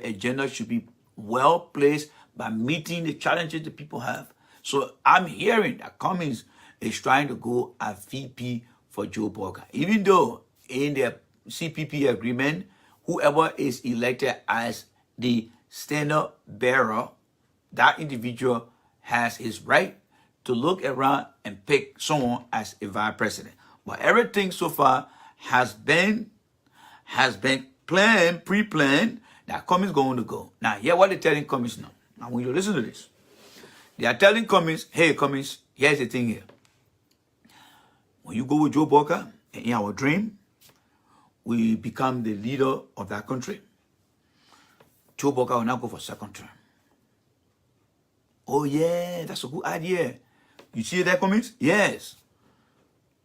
agenda should be well placed by meeting the challenges the people have. So I'm hearing that Cummings is trying to go as VP for Joe Walker, even though in the CPP agreement, whoever is elected as the standard bearer, that individual has his right to look around and pick someone as a vice president. But everything so far has been planned, pre-planned, that Cummings going to go. Now, hear what they're telling Cummings now. I want you to listen to this. They are telling Cummings, hey, Cummings, here's the thing here. When you go with Joe Walker, in our dream, we become the leader of that country. Joe Walker will now go for second term. Oh, yeah, that's a good idea. You see that, Cummings? Yes.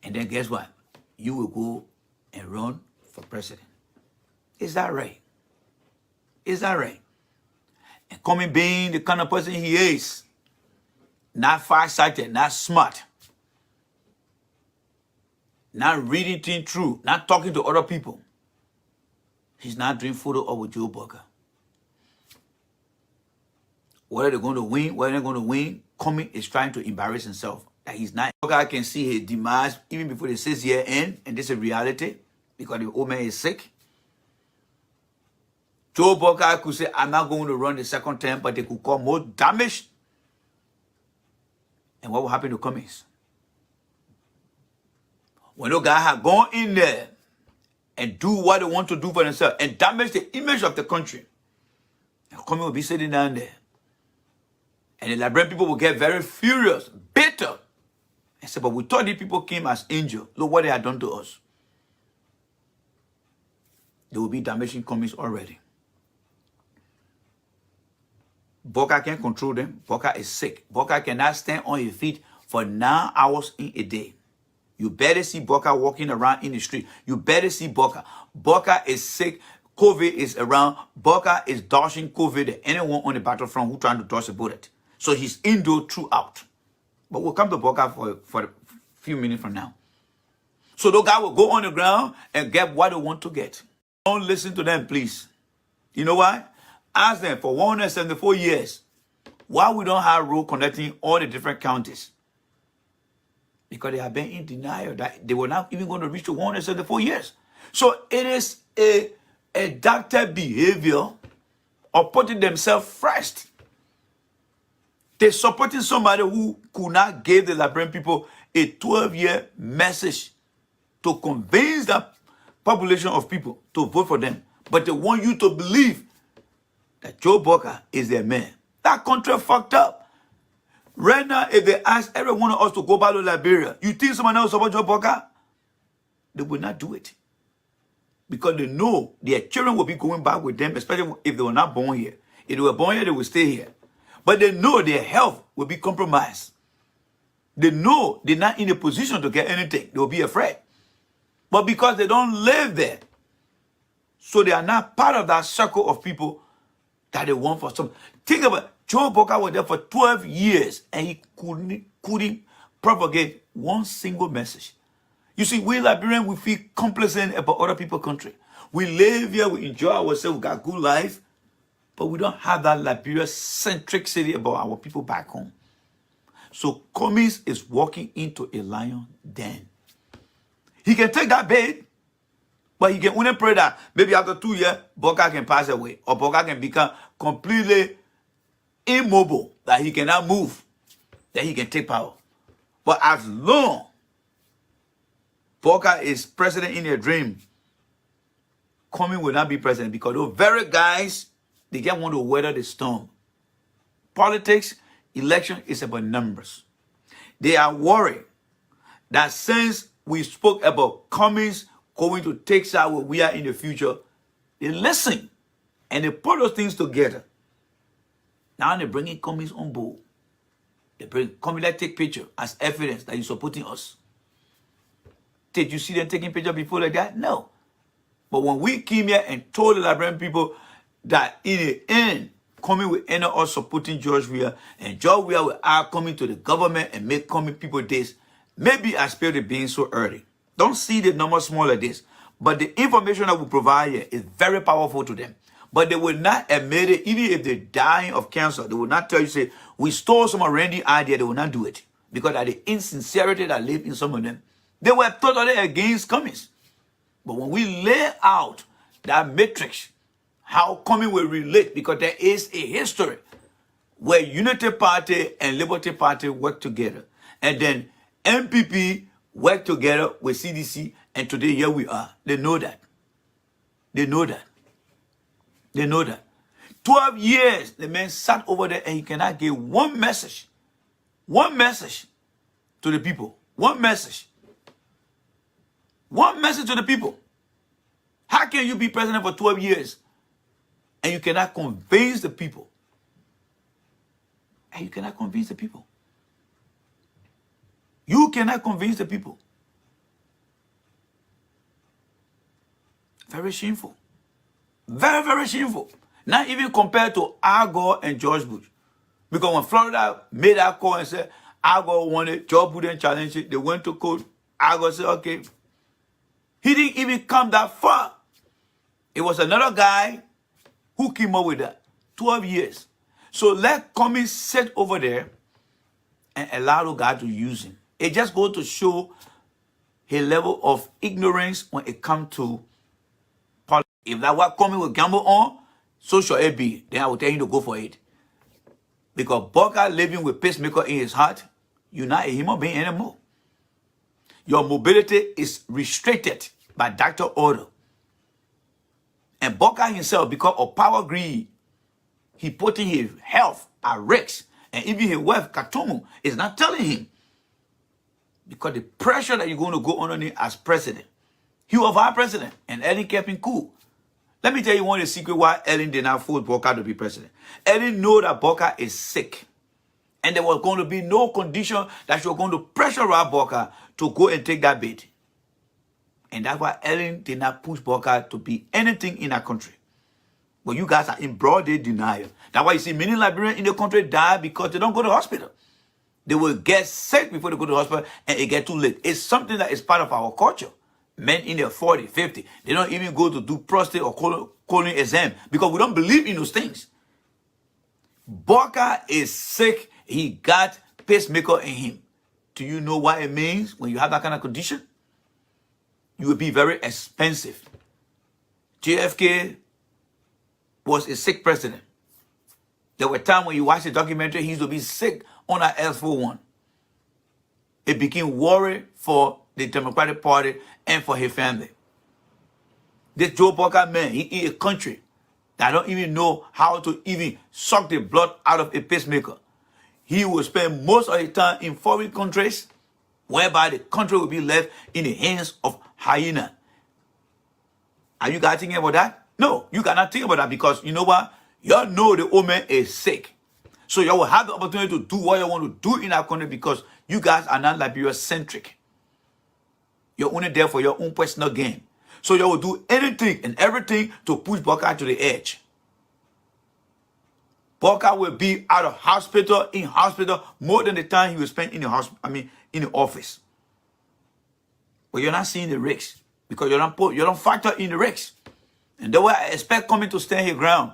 And then guess what? You will go and run for president. Is that right? Is that right? And Cummings being the kind of person he is, not far-sighted, not smart, not reading things through, not talking to other people. He's not doing photo up with Joe Walker. Whether they're going to win, whether they're going to win, Cummings is trying to embarrass himself. That he's not. Walker can see his demise even before the 6-year end, and this is reality because the old man is sick. Joe Walker could say, I'm not going to run the second term, but they could cause more damage. And what will happen to Cummings? When those guys have gone in there and do what they want to do for themselves and damage the image of the country, and Cummings will be sitting down there. And the Liberian people will get very furious, bitter, and say, but we thought these people came as angels. Look what they had done to us. They will be damaging Cummings already. Walker can't control them. Walker is sick. Walker cannot stand on his feet for 9 hours in a day. You better see Walker walking around in the street. You better see Walker. Walker is sick. COVID is around. Walker is dodging COVID than anyone on the battlefront who trying to dodge a bullet. So he's indoor throughout. But we'll come to Walker for a few minutes from now. So those guys will go on the ground and get what they want to get. Don't listen to them, please. You know why? Ask them for 174 years why we don't have road connecting all the different counties. Because they have been in denial that they were not even going to reach the 174 years. So it is a doctor behavior of putting themselves first. They're supporting somebody who could not give the Liberian people a 12-year message to convince the population of people to vote for them. But they want you to believe that Joe Walker is their man. That country fucked up. Right now, if they ask every one of us to go back to Liberia, you think someone else about Joe Walker? They will not do it. Because they know their children will be going back with them, especially if they were not born here. If they were born here, they will stay here. But they know their health will be compromised. They know they're not in a position to get anything. They will be afraid. But because they don't live there, so they are not part of that circle of people that they want for some. Think about it. Joe Walker was there for 12 years and he couldn't propagate one single message. You see, we Liberians, we feel complacent about other people's country. We live here, we enjoy ourselves, we got good life, but we don't have that Liberia-centric city about our people back home. So Cummings is walking into a lion den. He can take that bait, but he can only pray that maybe after 2 years, Walker can pass away, or Walker can become completely immobile, that he cannot move, that he can take power. But as long Walker is president in a dream, Cummings will not be president, because those very guys, they just want to weather the storm. Politics, election is about numbers. They are worried that since we spoke about Cummings going to take side where we are in the future, they listen and they put those things together. Now they're bringing Cummings on board. They bring Cummings, let's take picture as evidence that you're supporting us. Did you see them taking picture before like that? No. But when we came here and told the Liberian people that in the end, Cummings will end up us supporting George Weah, and George Weah will coming to the government and make Cummings people this, maybe I spilled it being so early. Don't see the number small like this. But the information that we provide here is very powerful to them. But they will not admit it, even if they're dying of cancer. They will not tell you, say, we stole some of Randy's idea. They will not do it. Because of the insincerity that live in some of them. They were totally against Cummings. But when we lay out that matrix, how Cummings will relate, because there is a history where Unity Party and Liberty Party work together. And then MPP work together with CDC, and today here we are. They know that. They know that. They know that. 12 years, the man sat over there and he cannot give one message to the people. One message to the people. How can you be president for 12 years and you cannot convince the people? And you cannot convince the people. You cannot convince the people. Very shameful. Very, very shameful. Not even compared to Al Gore and George Bush. Because when Florida made that call and said, Al Gore wanted, George Bush didn't challenge it, they went to court. Al Gore said, okay. He didn't even come that far. It was another guy who came up with that. 12 years. So let Cummings sit over there and allow God to use him. It just goes to show his level of ignorance when it comes to politics. If that what Cummings will gamble on, so shall it be. Then I will tell him to go for it. Because Booker living with pacemaker in his heart, you're not a human being anymore. Your mobility is restricted by doctor order. And Booker himself, because of power greed, he putting his health at risk. And even his wife, Katumu, is not telling him. Because the pressure that you're going to go underneath as president. He was our president, and Ellen kept him cool. Let me tell you one of the secrets why Ellen did not force Booker to be president. Ellen knew that Booker is sick. And there was going to be no condition that she was going to pressurize Booker to go and take that bid. And that's why Ellen did not push Booker to be anything in our country. But you guys are in broad day denial. That's why you see many Liberians in the country die because they don't go to the hospital. They will get sick before they go to the hospital and it get too late. It's something that is part of our culture. Men in their 40, 50, they don't even go to do prostate or colon exam because we don't believe in those things. Booker is sick. He got pacemaker in him. Do you know what it means when you have that kind of condition? You will be very expensive. JFK was a sick president. There were times when you watch the documentary, he used to be sick on an S41. It became worry for the Democratic Party and for his family. This Joe Booker man, he in a country that don't even know how to even suck the blood out of a pacemaker. He will spend most of his time in foreign countries, whereby the country will be left in the hands of hyena. Are you guys thinking about that? No, you cannot think about that because you know what? Y'all know the old man is sick. So y'all will have the opportunity to do what you want to do in our country because you guys are not Liberia-centric. You're only there for your own personal gain. So you will do anything and everything to push Booker to the edge. Booker will be out of hospital, in hospital, more than the time he will spend in the hospital, in the office. But you're not seeing the risks because you don't factor in the risks. And the way I expect coming to stand his ground.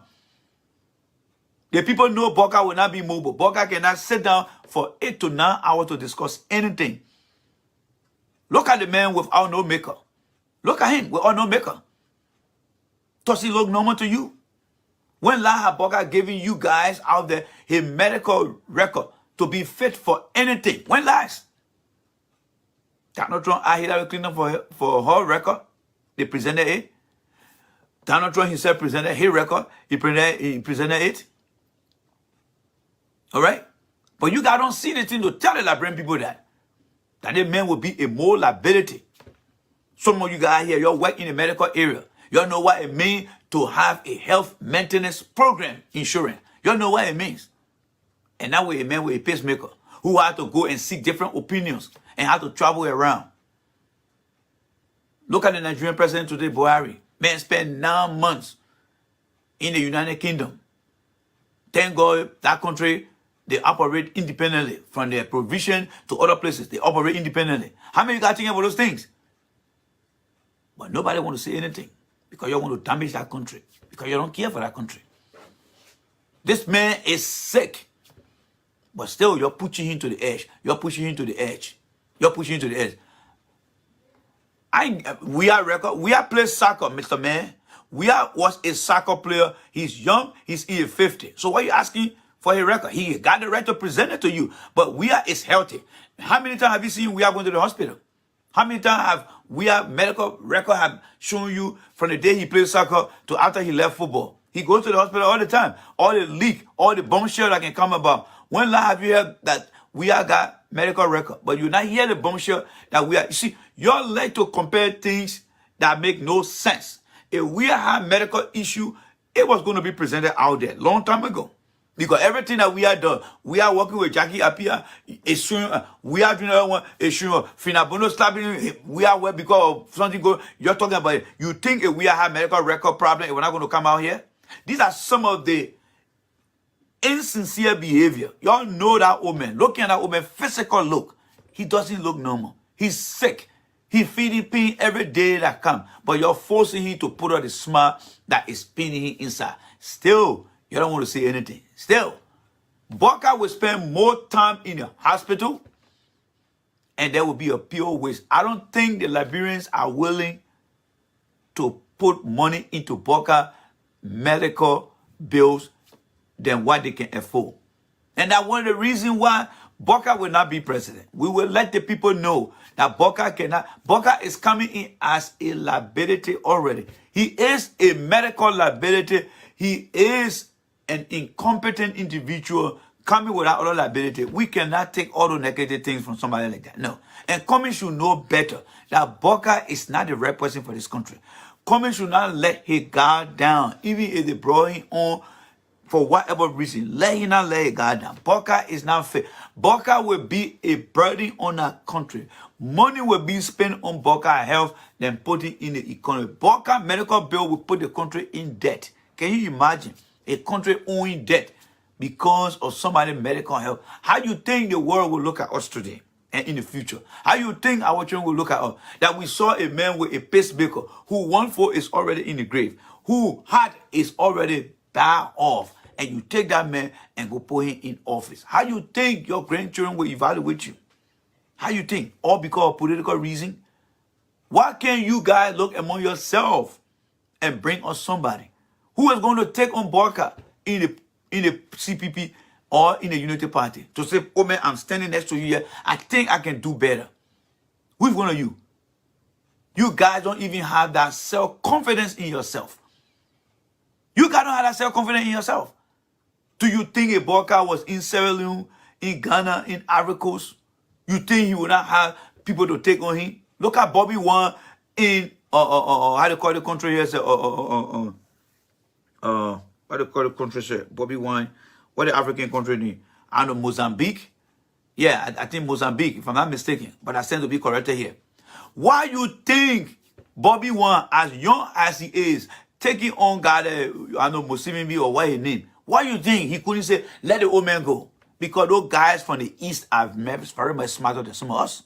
The people know Booker will not be mobile. Booker cannot sit down for 8 to 9 hours to discuss anything. Look at the man without no makeup. Look at him without no makeup. Does he look normal to you? When last Booker giving you guys out there his medical record to be fit for anything? When last? Donald Trump, I hear that clean up for her record. They presented it. Donald Trump himself presented his record. He presented it. All right? But you guys don't see the thing to tell the Liberian people that the man will be a more liability. Some of you guys here, y'all work in the medical area. Y'all know what it means to have a health maintenance program insurance. Y'all know what it means. And that way a man with a pacemaker who had to go and seek different opinions and had to travel around. Look at the Nigerian president today, Buhari. Man spent 9 months in the United Kingdom. Thank God that country, they operate independently. From their provision to other places, they operate independently. How many of you guys think about those things? But nobody want to say anything. because you want to damage that country, because you don't care for that country. This man is sick, but still you're pushing him to the edge. You're pushing him to the edge. You're pushing him to the edge. We are playing soccer, Mr. Man. Was a soccer player. He's young. He's in 50. So why are you asking for a record? He got the right to present it to you. But is healthy. How many times have you seen we are going to the hospital? How many times have medical record have shown you from the day he played soccer to after he left football? He goes to the hospital all the time. All the leak, all the bombshell that can come about. When have you heard that we have got medical record? But you not hear the bombshell that you see, you all like to compare things that make no sense. If we had medical issue, it was going to be presented out there long time ago. Because everything that we are done, we are working with Jackie Appiah, is showing, we are doing another one, is showing Finabono slapping, we are well because of something going, you're talking about it. You think if we have medical record problem, we're not going to come out here? These are some of the insincere behavior. Y'all know that woman. Looking at that woman, physical look. He doesn't look normal. He's sick. He feeding pain every day that comes. But you're forcing him to put on the smile that is pinning him inside. Still, you don't want to say anything. Still, Bawka will spend more time in the hospital and there will be a pure waste. I don't think the Liberians are willing to put money into Bawka medical bills than what they can afford. And that's one of the reasons why Bawka will not be president. We will let the people know that Bawka cannot. Bawka is coming in as a liability already. He is a medical liability. He is an incompetent individual coming without other liability. We cannot take all the negative things from somebody like that. No. And Cummings should know better that Bawka is not the right person for this country. Cummings should not let his guard down, even if they brought him on for whatever reason. Let him not let his guard down. Bawka is not fair. Bawka will be a burden on our country. Money will be spent on Bawka health than put it in the economy. Bawka medical bill will put the country in debt. Can you imagine a country owing debt because of somebody's medical health? How do you think the world will look at us today and in the future? How do you think our children will look at us? That we saw a man with a pacemaker who 1/4 is already in the grave, who heart is already died off, and you take that man and go put him in office. How do you think your grandchildren will evaluate you? How do you think? All because of political reason? Why can't you guys look among yourself and bring us somebody who is going to take on Bawka in the CPP or in the Unity Party to say, oh man, I'm standing next to you here. I think I can do better. Who's one of you? You guys don't even have that self-confidence in yourself. You guys don't have that self-confidence in yourself. Do you think a Bawka was in Sierra Leone, in Ghana, in Ivory Coast? You think he would not have people to take on him? Look at Bobby Wine in, how do you call the country here? What do you call the country here? Bobby Wine. What the African country name? I know Mozambique. Yeah, I think Mozambique, if I'm not mistaken. But I stand to be corrected here. Why you think Bobby Wine, as young as he is, taking on God, I know Musimbi or what his name? Why you think he couldn't say, let the old man go? Because those guys from the East are very much smarter than some of us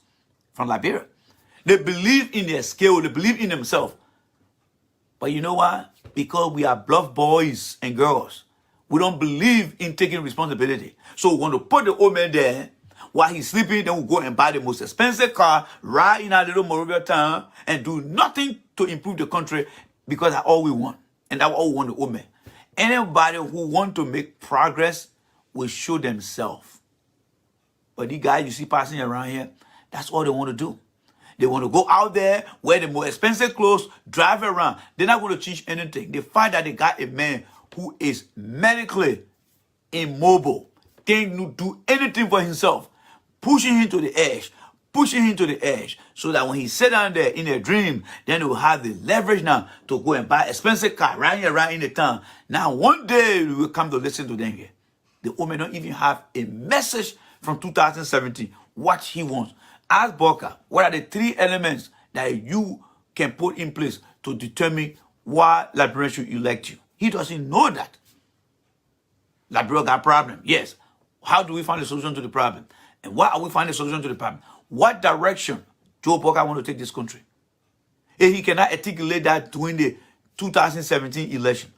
from Liberia. They believe in their skill. They believe in themselves. But you know what? Because we are bluff boys and girls, we don't believe in taking responsibility. So we want to put the old man there while he's sleeping. Then we'll go and buy the most expensive car, ride in our little Morovia town, and do nothing to improve the country because that's all we want. And that's all we want the old man. Anybody who want to make progress will show themselves. But these guys you see passing around here, that's all they want to do. They want to go out there, wear the more expensive clothes, drive around. They're not going to change anything. They find that they got a man who is medically immobile, can't do anything for himself, pushing him to the edge, so that when he sit down there in a dream, then he will have the leverage now to go and buy expensive car right here, right in the town. Now, one day, we will come to listen to them here. The woman don't even have a message from 2017, what he wants. Ask Bawka, what are the 3 elements that you can put in place to determine why Liberia should elect you? He doesn't know that. Liberia got a problem. Yes. How do we find a solution to the problem? And why are we finding a solution to the problem? What direction Joe Bawka want to take this country? If he cannot articulate that during the 2017 election.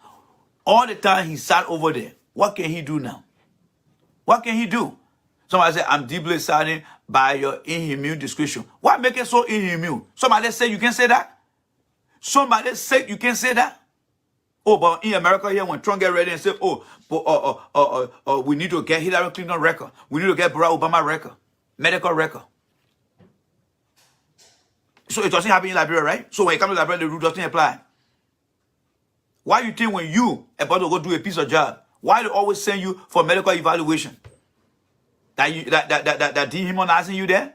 All the time he sat over there. What can he do now? What can he do? Somebody said, I'm deeply saddened by your inhumane description. What make it so inhumane? Somebody said you can say that? Somebody said you can say that? Oh, but in America here, when Trump get ready and say, we need to get Hillary Clinton record. We need to get Barack Obama record. Medical record. So it doesn't happen in Liberia, right? So when it comes to Liberia, the rule doesn't apply. Why you think when you about to go do a piece of job, why they always send you for medical evaluation? That dehumanizing you there?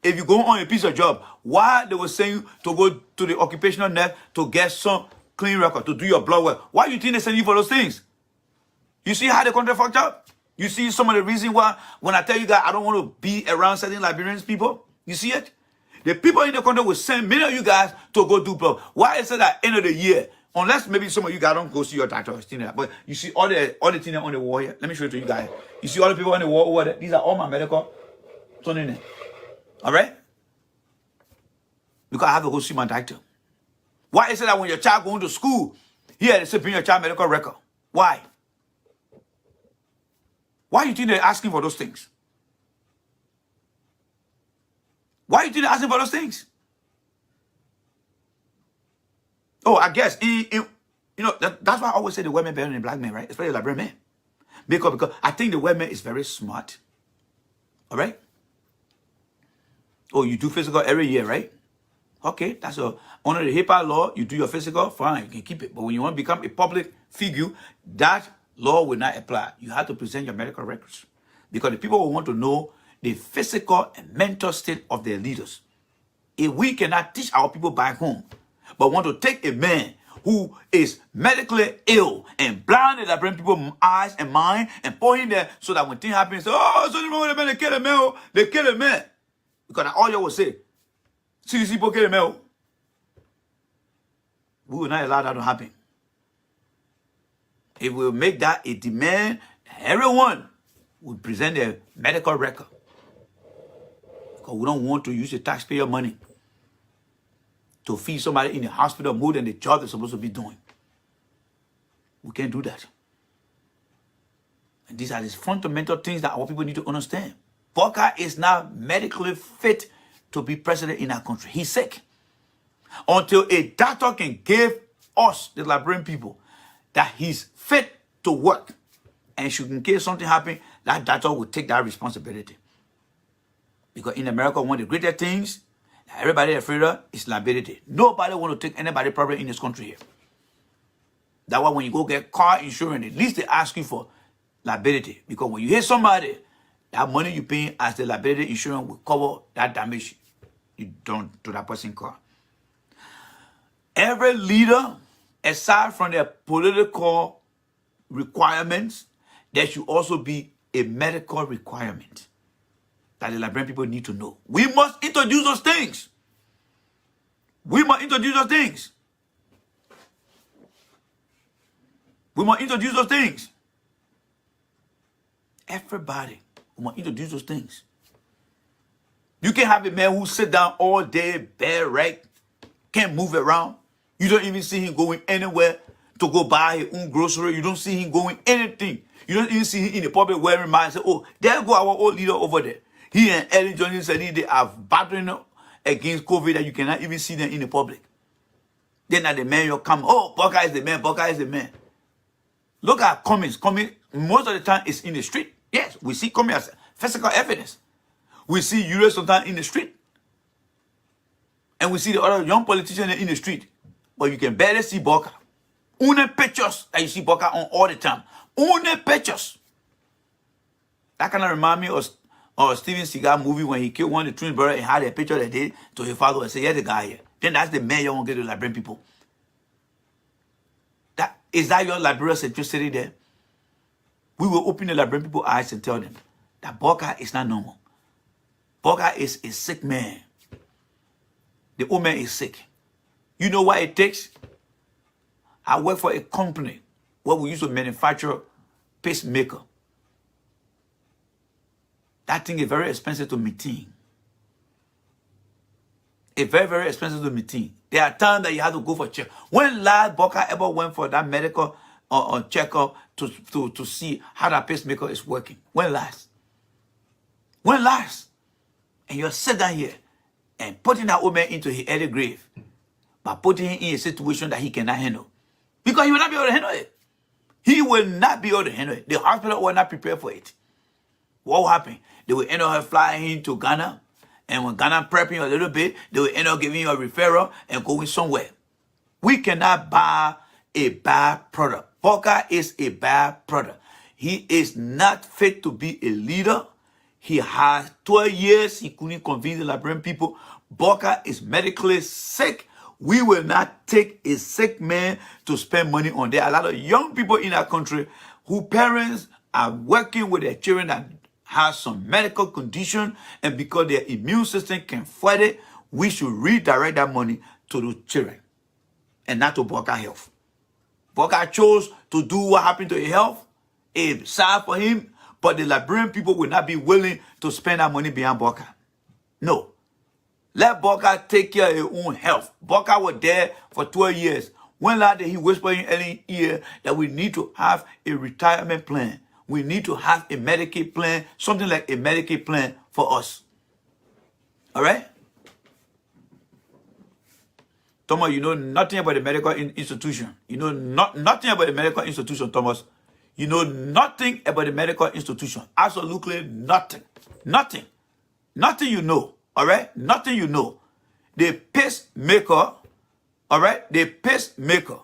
If you go on a piece of job, why they will send you to go to the occupational net to get some clean record, to do your blood work? Why you think they send you for those things? You see how the country fucked up? You see some of the reason why when I tell you guys I don't want to be around certain Liberians people? You see it? The people in the country will send many of you guys to go do blood. Why is it at the end of the year? Unless maybe some of you guys don't go see your doctor or things like that. But you see all the things on the wall here. Let me show it to you guys. You see all the people on the wall over there. These are all my medical. Turn in there. All right? Because I have to go see my doctor. Why is it that when your child going to school, here they say bring your child medical record? Why? Why do you think they're asking for those things? Why do you think they're asking for those things? Oh, I guess, that's why I always say the white man better than the black man, right? Especially the Liberian man. Because I think the white man is very smart. All right? Oh, you do physical every year, right? Okay, that's under the HIPAA law, you do your physical, fine, you can keep it. But when you want to become a public figure, that law will not apply. You have to present your medical records. Because the people will want to know the physical and mental state of their leaders. If we cannot teach our people back home, but want to take a man who is medically ill and blinded that bring people eyes and mind and put him there so that when things happen, say, oh, something wrong with the man, they kill a man, they kill a man. Because all you will say, CDC people kill a man. We will not allow that to happen. If we make that a demand, everyone will present their medical record. Because we don't want to use the taxpayer money to feed somebody in the hospital more than the job they're supposed to be doing. We can't do that. And these are the fundamental things that our people need to understand. Booker is not medically fit to be president in our country. He's sick. Until a doctor can give us, the Liberian people, that he's fit to work, and should in case something happen, that doctor will take that responsibility. Because in America, one of the greatest things everybody afraid of is liability. Nobody want to take anybody problem in this country here. That's why when you go get car insurance, at least they ask you for liability. Because when you hit somebody, that money you pay as the liability insurance will cover that damage you done to that person's car. Every leader, aside from their political requirements, there should also be a medical requirement that the Liberian people need to know. We must introduce those things. We must introduce those things. We must introduce those things. Everybody, we must introduce those things. You can't have a man who sit down all day, bare right, can't move around. You don't even see him going anywhere to go buy his own grocery. You don't see him going anything. You don't even see him in the public wearing mask and say, oh, there go our old leader over there. He and Ellen Johnson said they are battling against COVID that you cannot even see them in the public. Then at the man you come, oh, Booker is the man, Booker is the man. Look at Cummings. Cummings, most of the time, is in the street. Yes, we see Cummings as physical evidence. We see Uriel sometimes in the street. And we see the other young politicians in the street. But you can barely see Booker. Only pictures that you see Booker on all the time. Only pictures. That kind of remind me of Steven Seagal movie when he killed one of the twin brothers and had a picture that did to his father and say, yeah, the guy here. Then that's the man you want to get to Liberian people. Is that your Liberian centricity there? We will open the Liberian people's eyes and tell them that Booker is not normal. Booker is a sick man. The old man is sick. You know what it takes? I work for a company where we used to manufacture pacemaker. That thing is very expensive to maintain. It's very, very expensive to maintain. There are times that you have to go for check. When last Boca ever went for that medical checkup to see how that pacemaker is working? When last? When last? And you're sitting down here and putting that old man into his early grave by putting him in a situation that he cannot handle. Because he will not be able to handle it. He will not be able to handle it. The hospital will not prepare for it. What will happen? They will end up flying him to Ghana. And when Ghana prepping you a little bit, they will end up giving you a referral and going somewhere. We cannot buy a bad product. Boca is a bad product. He is not fit to be a leader. He has 12 years. He couldn't convince the Liberian people. Boca is medically sick. We will not take a sick man to spend money on. There are a lot of young people in our country whose parents are working with their children that have some medical condition, and because their immune system can fight it, we should redirect that money to the children and not to Boca Health. Boca chose to do what happened to his health. It's sad for him, but the Liberian people will not be willing to spend that money behind Boca. No. Let Boca take care of his own health. Boca was there for 12 years. When last did he whisper in early ear that we need to have a retirement plan? We need to have a Medicaid plan, something like a Medicaid plan for us. All right? Thomas, you know nothing about the medical institution. You know nothing about the medical institution, Thomas. You know nothing about the medical institution. Absolutely nothing. Nothing. Nothing you know. All right? Nothing you know. The pacemaker, all right? The pacemaker.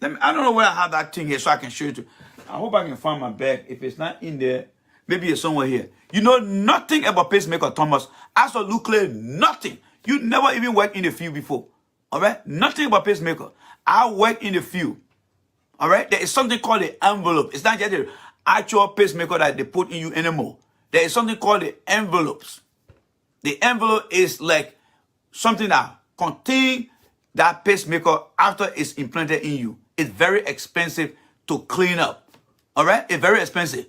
I don't know where I have that thing here so I can show you to. I hope I can find my bag. If it's not in there, maybe it's somewhere here. You know nothing about pacemaker, Thomas. Absolutely nothing. You never even worked in the field before. All right? Nothing about pacemaker. I work in the field. All right? There is something called the envelope. It's not just the actual pacemaker that they put in you anymore. There is something called the envelopes. The envelope is like something that contains that pacemaker after it's implanted in you. It's very expensive to clean up. All right? It's very expensive.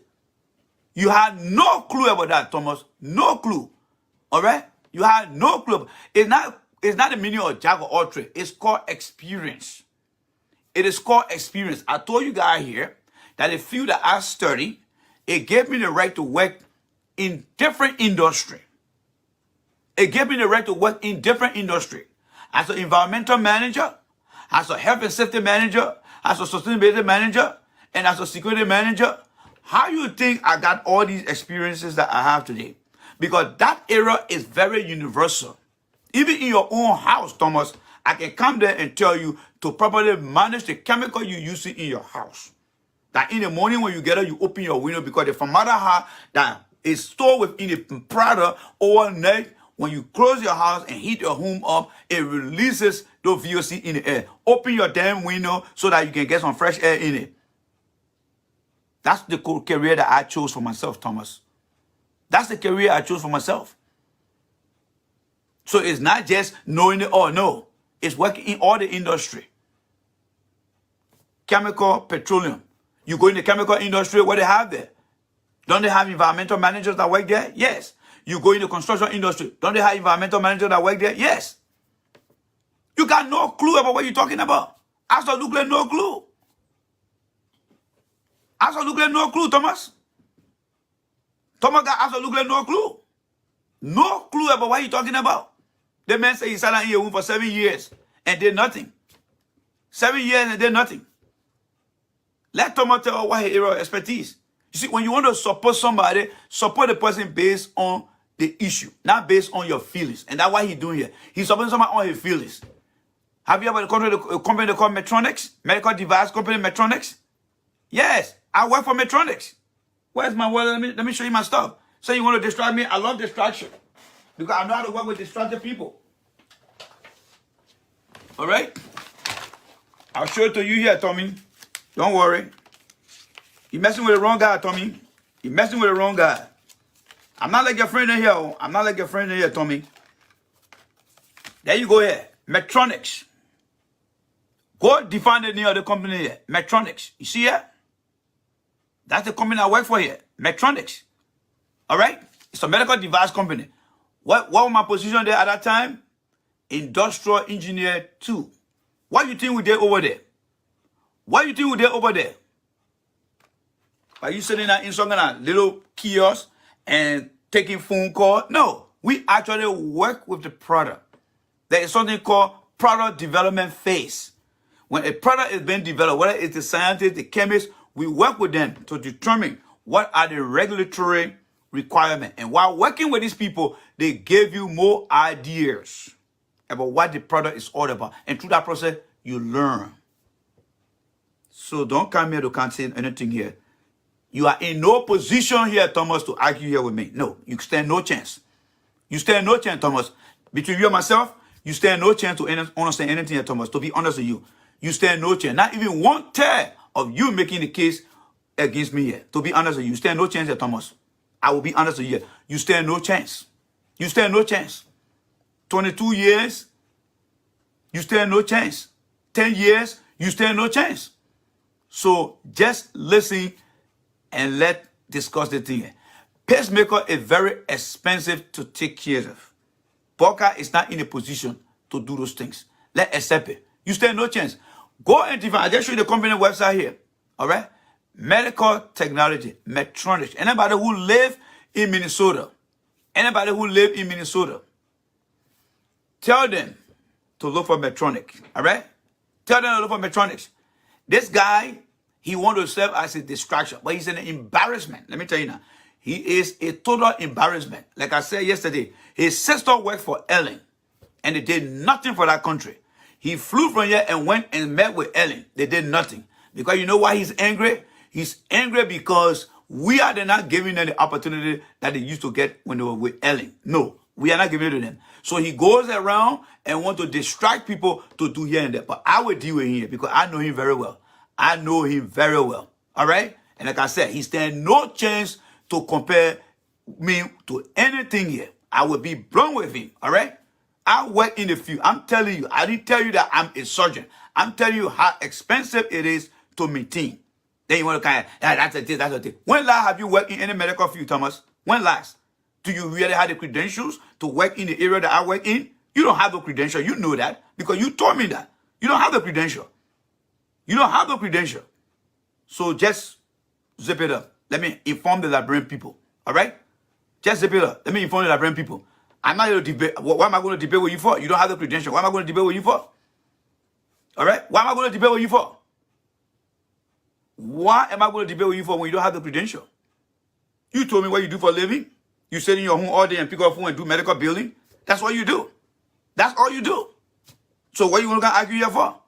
You had no clue about that, Thomas. No clue. All right? You had no clue. It's not the meaning of jack or all trade. It's called experience. It is called experience. I told you guys here that the field that I study, it gave me the right to work in different industry. It gave me the right to work in different industry. As an environmental manager, as a health and safety manager, as a sustainability manager, and as a security manager. How you think I got all these experiences that I have today? Because that era is very universal. Even in your own house, Thomas, I can come there and tell you to properly manage the chemical you use in your house. That in the morning when you get up, you open your window because the formaldehyde that is stored within the product overnight, when you close your house and heat your home up, it releases those VOC in the air. Open your damn window so that you can get some fresh air in it. That's the career that I chose for myself, Thomas. That's the career I chose for myself. So it's not just knowing it or no. It's working in all the industry. Chemical, petroleum. You go in the chemical industry, what they have there? Don't they have environmental managers that work there? Yes. You go in the construction industry. Don't they have environmental managers that work there? Yes. You got no clue about what you're talking about. Absolutely no clue. Absolutely no clue, Thomas. Thomas got absolutely no clue. No clue about what you're talking about. The man said he sat in your room for 7 years and did nothing. 7 years and did nothing. Let Thomas tell what his area of expertise. You see, when you want to support somebody, support the person based on the issue, not based on your feelings. And that's what he's doing here. He's supporting somebody on his feelings. Have you ever gone to the company called Medtronics? Medical device company Medtronics? Yes, I work for Medtronics. Where's my wallet? Let me show you my stuff. So you want to distract me? I love distraction. Because I know how to work with distracted people. All right? I'll show it to you here, Tommy. Don't worry. You're messing with the wrong guy, Tommy. You're messing with the wrong guy. I'm not like your friend in here. Oh. I'm not like your friend in here, Tommy. There you go here. Medtronics. Go define the name of the company here. Medtronics. You see here? That's the company I work for here. Medtronics. All right? It's a medical device company. What was my position there at that time? industrial engineer 2. What do you think we did over there? What do you think we did over there? Are you sitting in some kind of little kiosk and taking phone call? No, we actually work with the product. There is something called product development phase. When a product is being developed, whether it's the scientist, the chemist, we work with them to determine what are the regulatory requirements. And while working with these people, they give you more ideas about what the product is all about. And through that process, you learn. So don't come here to can't say anything here. You are in no position here, Thomas, to argue here with me. No, you stand no chance. You stand no chance, Thomas. Between you and myself, you stand no chance to understand anything here, Thomas. To be honest with you, you stand no chance. Not even one tear of you making the case against me here. To be honest with you, you stand no chance here, Thomas. I will be honest with you. You stand no chance. You stand no chance. 22 years, you stand no chance. 10 years, you stand no chance. So just listen and let's discuss the thing. Pacemaker is very expensive to take care of. Boca is not in a position to do those things. Let's accept it. You stand no chance. Go and define. I just show you the company website here. All right? Medical technology, Medtronic. Anybody who live in Minnesota, tell them to look for Medtronic. All right? Tell them to look for Medtronic. This guy, he wants to serve as a distraction, but he's an embarrassment. Let me tell you now. He is a total embarrassment. Like I said yesterday, his sister worked for Ellen, and they did nothing for that country. He flew from here and went and met with Ellen. They did nothing. Because you know why he's angry? He's angry because we are not giving them the opportunity that they used to get when they were with Ellen. No, we are not giving it to them. So he goes around and wants to distract people to do here and there. But I will deal with him here because I know him very well. I know him very well. All right? And like I said, he stands no chance to compare me to anything here. I will be blunt with him. All right? I work in the field. I'm telling you, I didn't tell you that I'm a surgeon. I'm telling you how expensive it is to maintain. Then you want to kind of, that's a thing, that's a thing. When last have you worked in any medical field, Thomas? When last? Do you really have the credentials to work in the area that I work in? You don't have the credential. You know that because you told me that. You don't have the credential. You don't have the credential. So just zip it up. Let me inform the Liberian people. All right? Just zip it up. Let me inform the Liberian people. I'm not going to debate. What am I going to debate with you for? You don't have the credential. What am I going to debate with you for? All right? What am I going to debate with you for? Why am I going to debate with you for when you don't have the credential? You told me what you do for a living. You sit in your home all day and pick up phone and do medical billing. That's what you do. That's all you do. So what you want to argue here for?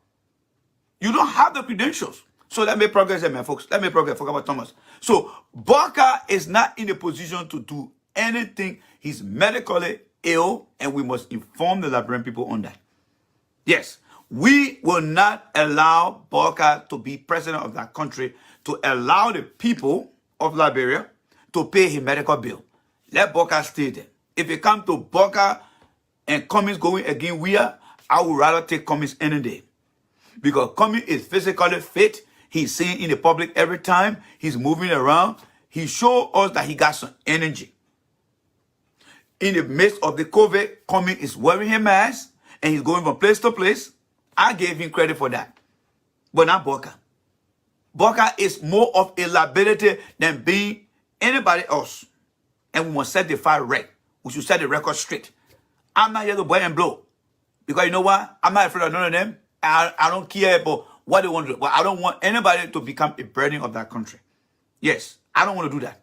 You don't have the credentials. So let me progress here, man, folks. Let me progress. Forget about Thomas. So Barker is not in a position to do anything. He's medically ill, and we must inform the Liberian people on that. Yes, we will not allow Barker to be president of that country to allow the people of Liberia to pay his medical bill. Let Barker stay there. If it comes to Barker and Cummings going again, I would rather take Cummings any day. Because Cummings is physically fit. He's seen in the public every time. He's moving around. He showed us that he got some energy. In the midst of the COVID, Cummings is wearing a mask and he's going from place to place. I gave him credit for that. But not Barker. Barker is more of a liability than being anybody else. And we must set the fire right. We should set the record straight. I'm not here to boy and blow. Because you know what? I'm not afraid of none of them. I don't care about what they want to do. But I don't want anybody to become a burden of that country. Yes, I don't want to do that.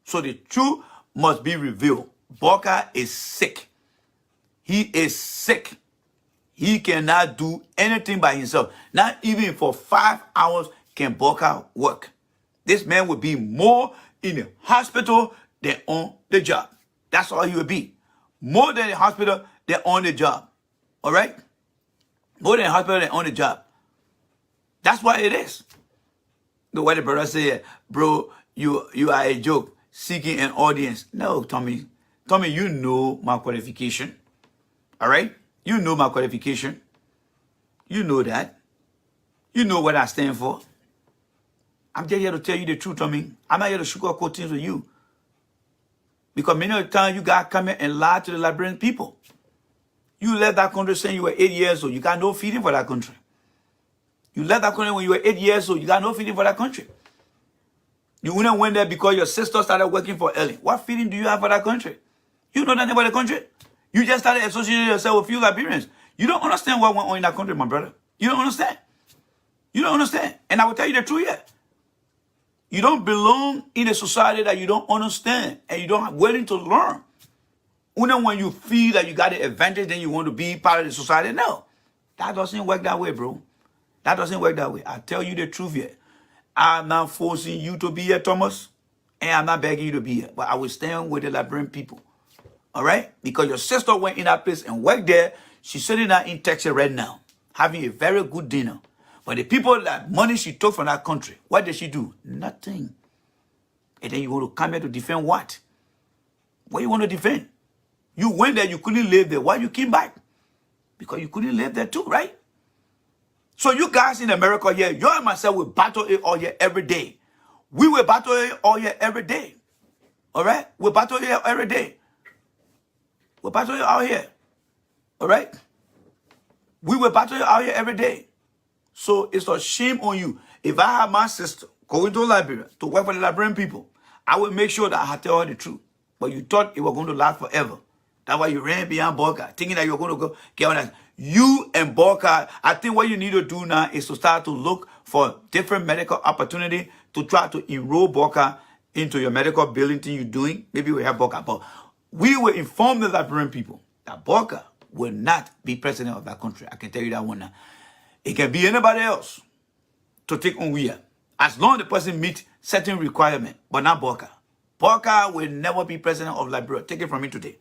So the truth must be revealed. Barker is sick. He is sick. He cannot do anything by himself. Not even for 5 hours can Barker work. This man would be more in the hospital than on the job. That's all he would be. More than the hospital than on the job. All right? More than the hospital than on the job. That's what it is. The way the brother said, bro, you are a joke, seeking an audience. No, Tommy. Tommy, you know my qualification. All right? You know my qualification. You know that. You know what I stand for. I'm just here to tell you the truth, Tommy. I'm not here to sugarcoat things with you. Because many of the time you got to come in and lie to the Liberian people. You left that country saying you were 8 years old. You got no feeling for that country. You left that country when you were 8 years old. You got no feeling for that country. You wouldn't went there because your sister started working for Ellen. What feeling do you have for that country? You know nothing about the country. You just started associating yourself with few Liberians. You don't understand what went on in that country, my brother. You don't understand. You don't understand. And I will tell you the truth here. You don't belong in a society that you don't understand and you don't willing to learn. Only when you feel that you got the advantage, then you want to be part of the society. No, that doesn't work that way, bro. That doesn't work that way. I tell you the truth here. I'm not forcing you to be here, Thomas, and I'm not begging you to be here. But I will stand with the Liberian people. All right? Because your sister went in that place and worked there. She's sitting there in Texas right now, having a very good dinner. But the people, that money she took from that country, what did she do? Nothing. And then you want to come here to defend what? What you want to defend? You went there, you couldn't live there. Why you came back? Because you couldn't live there too, right? So you guys in America here, you and myself will battle it all here every day. We will battle it all here every day. All right? We'll battle it every day. We'll battle it out here. All right? We will battle it out here every day. So it's a shame on you. If I have my sister going to Liberia to work for the Liberian people, I will make sure that I tell her the truth. But you thought it was going to last forever. That's why you ran behind Borka, thinking that you're going to go get on that. You and Borka, I think what you need to do now is to start to look for different medical opportunity to try to enroll Borka into your medical billing thing you're doing. Maybe we have Borka. But we will inform the Liberian people that Borka will not be president of that country. I can tell you that one now. It can be anybody else to take on Wia, as long as the person meets certain requirements, but not Borka. Borka will never be president of Liberia. Take it from me today.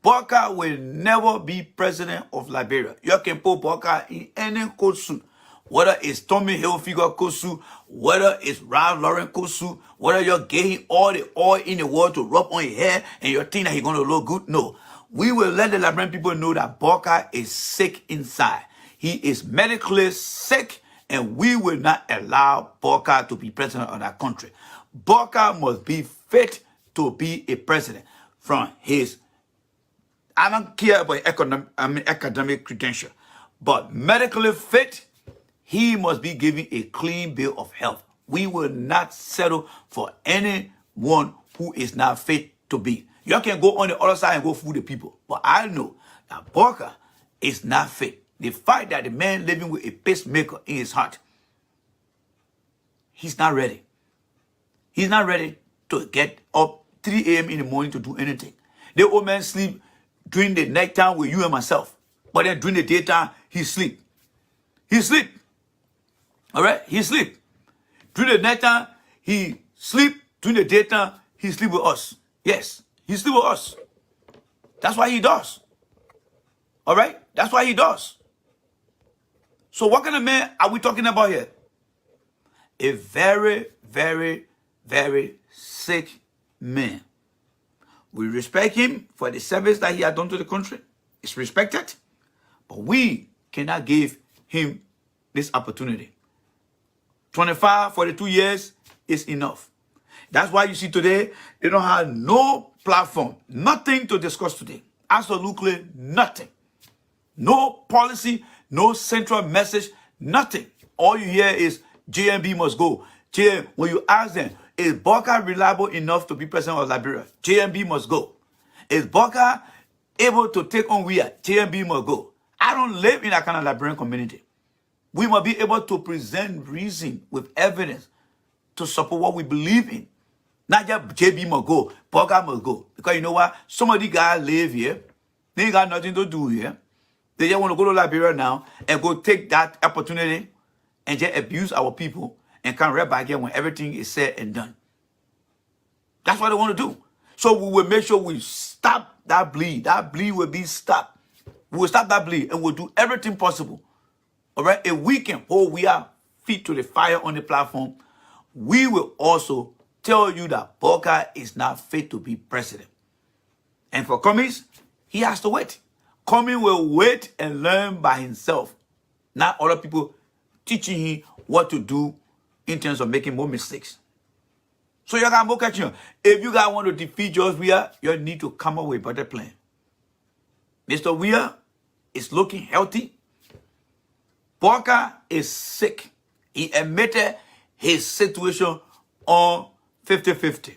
Borka will never be president of Liberia. You can put Borka in any coat suit, whether it's Tommy Hilfiger coat suit, whether it's Ralph Lauren coat suit, whether you're getting all the oil in the world to rub on your hair and you're thinking that he's going to look good. No. We will let the Liberian people know that Borka is sick inside. He is medically sick, and we will not allow Borka to be president of that country. Borka must be fit to be a president from his, I don't care about academic credential, but medically fit, he must be given a clean bill of health. We will not settle for anyone who is not fit to be. You can go on the other side and go fool the people. But I know that Borka is not fit. The fact that the man living with a pacemaker in his heart, he's not ready. He's not ready to get up 3 a.m. in the morning to do anything. The old man sleep during the night time with you and myself. But then during the daytime, he sleep. He sleep. All right? He sleep. During the night time, he sleep. During the daytime, he sleep with us. Yes, he sleep with us. That's why he does. All right? That's why he does. So what kind of man are we talking about here? A very, very, very sick man. We respect him for the service that he has done to the country. It's respected. But we cannot give him this opportunity. 25, 42 years is enough. That's why you see today, they don't have no platform, nothing to discuss today. Absolutely nothing. No policy, no central message, nothing. All you hear is JMB must go. When you ask them, is Borka reliable enough to be president of Liberia? JMB must go. Is Borka able to take on Wia? JMB must go. I don't live in that kind of Liberian community. We must be able to present reason with evidence to support what we believe in. Not just JB must go, Borka must go. Because you know what? Some of these guys live here. They ain't got nothing to do here. They just want to go to Liberia now and go take that opportunity and just abuse our people and come right back here when everything is said and done. That's what they want to do. So we will make sure we stop that bleed. That bleed will be stopped. We will stop that bleed and we'll do everything possible. All right? If we can hold we are feet to the fire on the platform, we will also tell you that Borka is not fit to be president. And for Cummings, he has to wait. Cummings will wait and learn by himself. Not other people teaching him what to do in terms of making more mistakes. So you can look at you. If you guys want to defeat George Weah, you need to come up with a better plan. Mr. Weah, is looking healthy. Booker is sick. He admitted his situation on 50-50.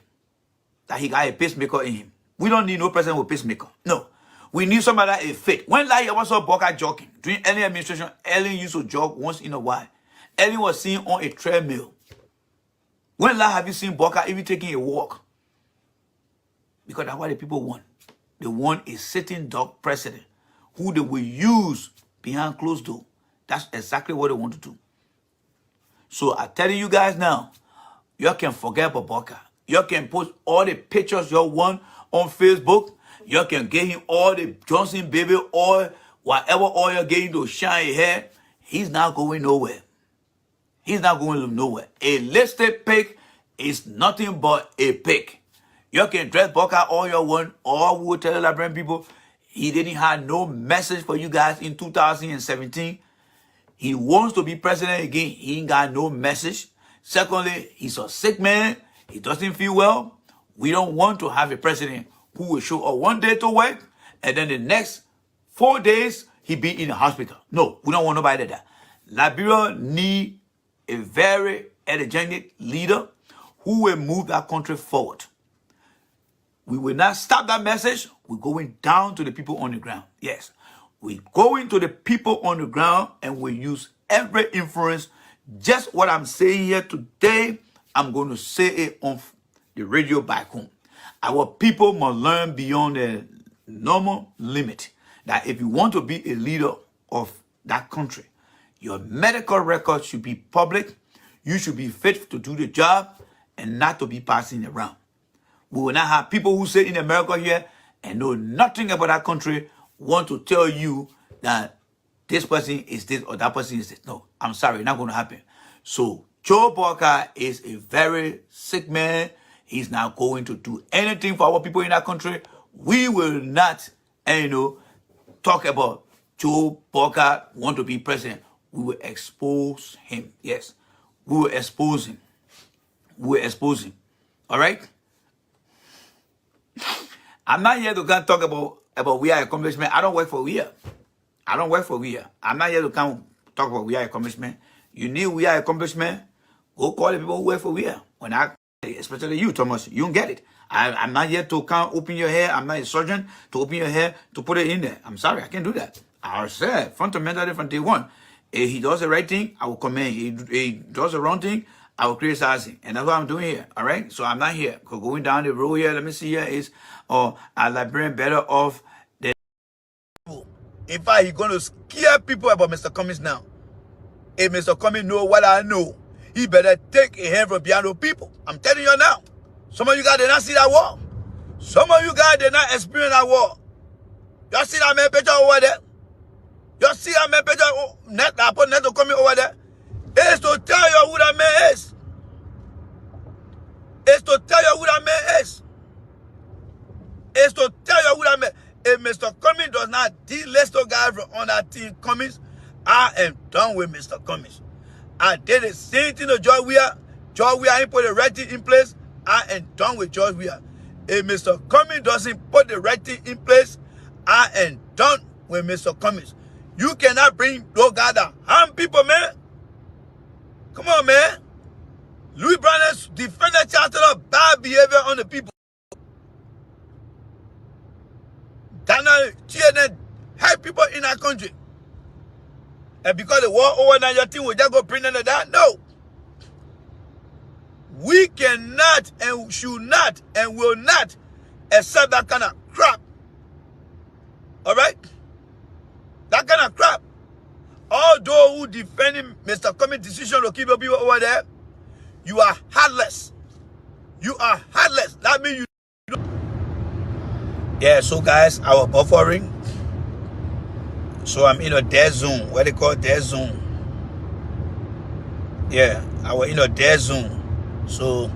That he got a pacemaker in him. We don't need no president with pacemaker. No. We need somebody that is fit. When last year I saw Booker jogging, during any administration, Ellen used to jog once in a while. Ellen was seen on a treadmill. When last have you seen Booker even taking a walk? Because that's what the people want. They want a sitting dog president who they will use behind closed door. That's exactly what they want to do. So I'm telling you guys now, you can forget about Booker. You can post all the pictures you want on Facebook. You can get him all the Johnson baby oil, whatever oil you're getting to shine your hair. He's not going nowhere. He's not going nowhere. A listed pig is nothing but a pig. You can dress Booker all you want. All we will tell the Liberian people, he didn't have no message for you guys in 2017. He wants to be president again. He ain't got no message. Secondly, he's a sick man. He doesn't feel well. We don't want to have a president who will show up one day to work, and then the next 4 days, he be in the hospital. No, we don't want nobody like that. Liberia need a very energetic leader who will move that country forward. We will not stop that message. We're going down to the people on the ground. Yes, we're going to the people on the ground, and we use every influence. Just what I'm saying here today, I'm going to say it on the radio back home. Our people must learn beyond the normal limit that if you want to be a leader of that country, your medical record should be public. You should be fit to do the job and not to be passing around. We will not have people who sit in America here and know nothing about that country want to tell you that this person is this or that person is this. No, I'm sorry, not going to happen. So Joe Booker is a very sick man. He's not going to do anything for our people in that country. We will not, talk about Joe Booker want to be president. We will expose him. Yes, we will expose him. We will expose him. All right? I'm not here to come talk about we are accomplishment. I don't work for we are. I don't work for we are. I'm not here to come talk about we are accomplishment. You need we are accomplishment. Go call the people who work for we are. Especially you, Thomas, you don't get it. I'm not here to come open your hair. I'm not a surgeon to open your hair to put it in there. I'm sorry, I can't do that. I said fundamentally from day one. If he does the right thing, I will commend. If he does the wrong thing, I will criticize him. And that's what I'm doing here. All right? So I'm not here. Going down the road here, let me see here is a Liberian better off than. In fact, he's going to scare people about Mr. Cummings now. If Mr. Cummings know what I know, he better take a hand from behind those people. I'm telling you now. Some of you guys did not see that war. Some of you guys did not experience that war. Y'all see that man picture over there? Y'all see that man picture I put net to come over there? It's to tell you who that man is. It's to tell you who that man is. It's to tell you who that man. If Mr. Cummings does not delist those guys on that team Cummings, I am done with Mr. Cummings. I did the same thing to George Weah. George Weah ain't put the right thing in place. I am done with George Weah. If Mr. Cummings doesn't put the right thing in place, I am done with Mr. Cummings. You cannot bring those guys that harm people, man. Come on, man. Louis Brown's defended Chancellor bad behavior on the people. Daniel CNN help people in our country. And because the war over now, your team will just go bring them to that? No. We cannot and should not and will not accept that kind of crap. All right? That kind of crap. All those who defending Mr. Cummings' decision to keep your people over there, you are heartless. You are heartless. That means you don't. Yeah, so guys, our buffering. So I'm in a dead zone. What they call dead zone. Yeah, I was in a dead zone. So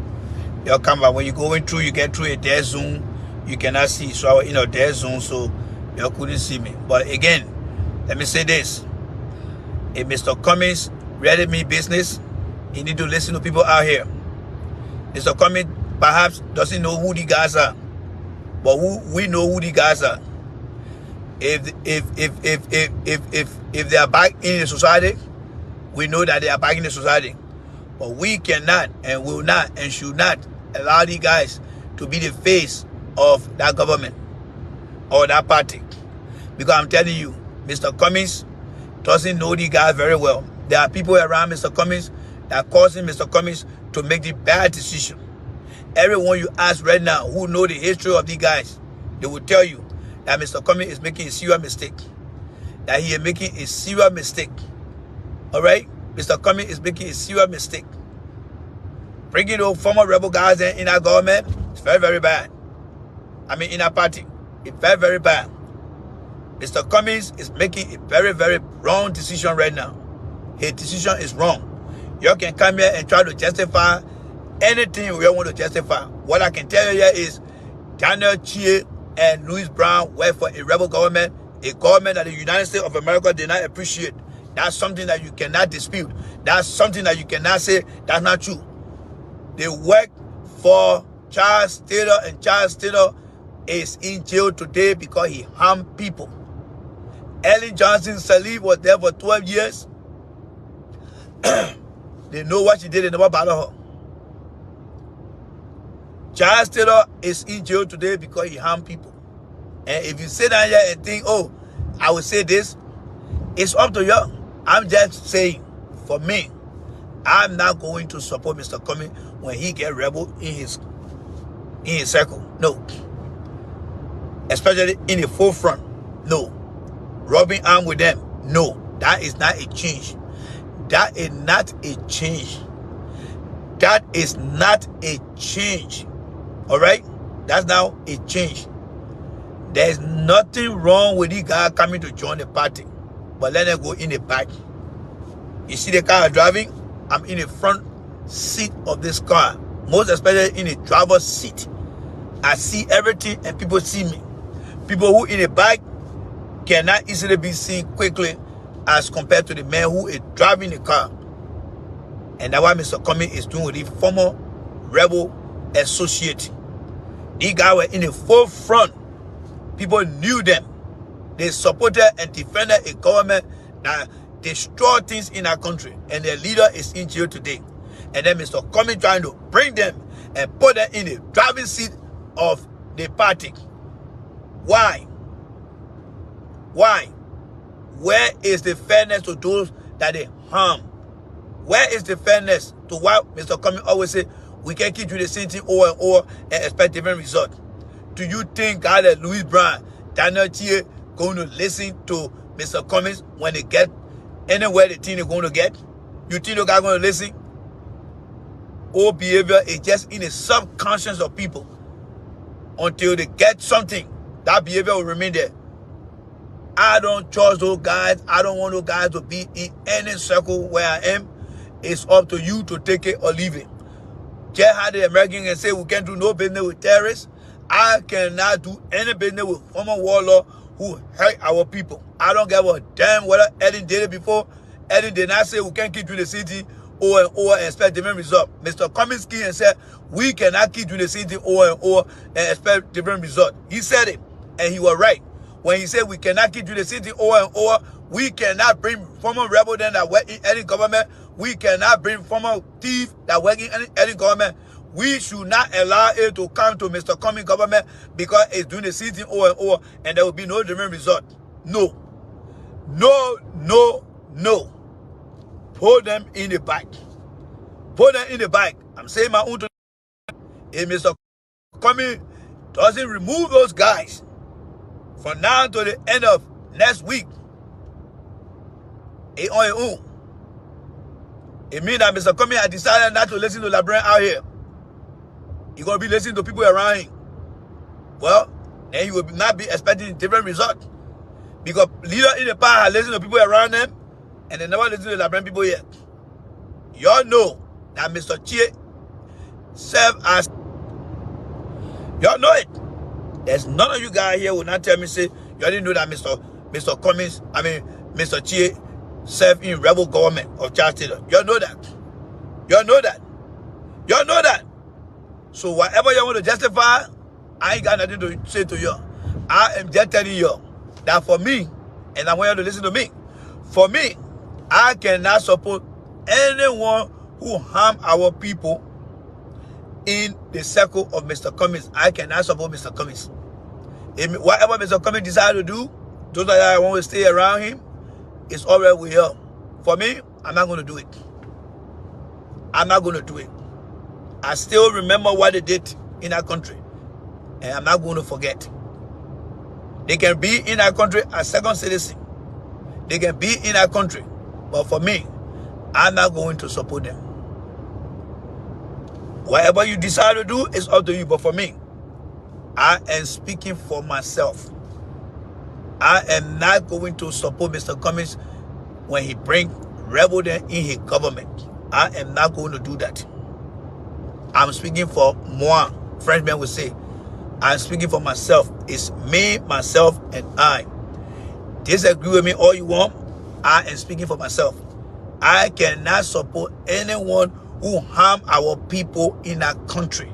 you'll come back. When you're going through, you get through a dead zone. You cannot see. So I was in a dead zone, so you couldn't see me. But again, let me say this. If Mr. Cummings really mean business, he need to listen to people out here. Mr. Cummings perhaps doesn't know who the guys are. But we know who the guys are. If they are back in the society, we know that they are back in the society. But we cannot and will not and should not allow these guys to be the face of that government or that party. Because I'm telling you, Mr. Cummings doesn't know these guys very well. There are people around Mr. Cummings that are causing Mr. Cummings to make the bad decision. Everyone you ask right now who know the history of these guys, they will tell you that Mr. Cummings is making a serious mistake. That he is making a serious mistake. All right? Mr. Cummings is making a serious mistake. Bringing those former rebel guys in our government is very, very bad. I mean, in our party, it's very, very bad. Mr. Cummings is making a very, very wrong decision right now. His decision is wrong. You can come here and try to justify anything you want to justify. What I can tell you here is Daniel Chie and Louis Brown work for a rebel government, a government that the United States of America did not appreciate. That's something that you cannot dispute. That's something that you cannot say that's not true. They work for Charles Taylor, and Charles Taylor is in jail today because he harmed people. Ellen Johnson Sirleaf was there for 12 years. They know what she did, they never bother her. Charles Taylor is in jail today because he harmed people. And if you sit down here and think, oh, I will say this, it's up to you. I'm just saying, for me, I'm not going to support Mr. Cummings when he get rebel in his circle. No. Especially in the forefront. No. Rubbing arm with them. No. That is not a change. That is not a change. That is not a change. All right? That's now a change. There's nothing wrong with the guy coming to join the party. But let them go in the back. You see the car I'm driving? I'm in the front seat of this car. Most especially in the driver's seat. I see everything and people see me. People who in the back cannot easily be seen quickly as compared to the man who is driving the car. And that's what Mr. Cummings is doing with the former rebel associate. These guys were in the forefront. People knew them. They supported and defended a government that destroyed things in our country. And their leader is in jail today. And then Mr. Cummings trying to bring them and put them in the driving seat of the party. Why? Why? Where is the fairness to those that they harm? Where is the fairness to what Mr. Cummings always say, we can keep doing the same thing over and over and expect different results? Do you think guys like Louis Brown, Daniel Chie going to listen to Mr. Cummings when they get anywhere they think they're going to get? You think the guy going to listen? All behavior is just in the subconscious of people. Until they get something, that behavior will remain there. I don't trust those guys. I don't want those guys to be in any circle where I am. It's up to you to take it or leave it. Just how the Americans can say we can't do no business with terrorists. I cannot do any business with former warlord who hurt our people. I don't give a damn whether Ellen did it before. Ellen did not say we can't keep doing the city over and over and expect different results. Mr. Cummings came and said we cannot keep doing the city over and over and expect different results. He said it, and he was right. When he said we cannot keep doing the city over and over, we cannot bring former rebel then that work in any government. We cannot bring former thief that work in any government. We should not allow it to come to Mr. Cummings government because it's doing the same thing over and over and there will be no different result. No. No, no, no. Put them in the back. Put them in the back. I'm saying my own to if Mr. Cummings doesn't remove those guys from now to the end of next week, it on his own. It means that Mr. Cummings has decided not to listen to Liberian out here. He's going to be listening to people around him. Well, then he will not be expecting different results. Because leaders in the past have listened to people around them, and they never listen to Liberian people yet. Y'all know that Mr. Chie served as... Y'all know it. There's none of you guys here who will not tell me, say, y'all didn't know that Mr. Cummings, Mr. Chie served in rebel government of Charles Taylor. Y'all know that. Y'all know that. Y'all know that. So whatever you want to justify, I ain't got nothing to say to you. I am just telling you that for me, and I want you to listen to me, for me, I cannot support anyone who harm our people in the circle of Mr. Cummings. I cannot support Mr. Cummings. Whatever Mr. Cummings decides to do, those that want to stay around him, it's all right with him. For me, I'm not going to do it. I'm not going to do it. I still remember what they did in our country, and I'm not going to forget. They can be in our country as second citizen. They can be in our country, but for me, I'm not going to support them. Whatever you decide to do is up to you, but for me, I am speaking for myself. I am not going to support Mr. Cummings when he brings rebel in his government. I am not going to do that. I'm speaking for moi. Frenchmen would say, I'm speaking for myself. It's me, myself, and I. Disagree with me all you want. I am speaking for myself. I cannot support anyone who harm our people in our country.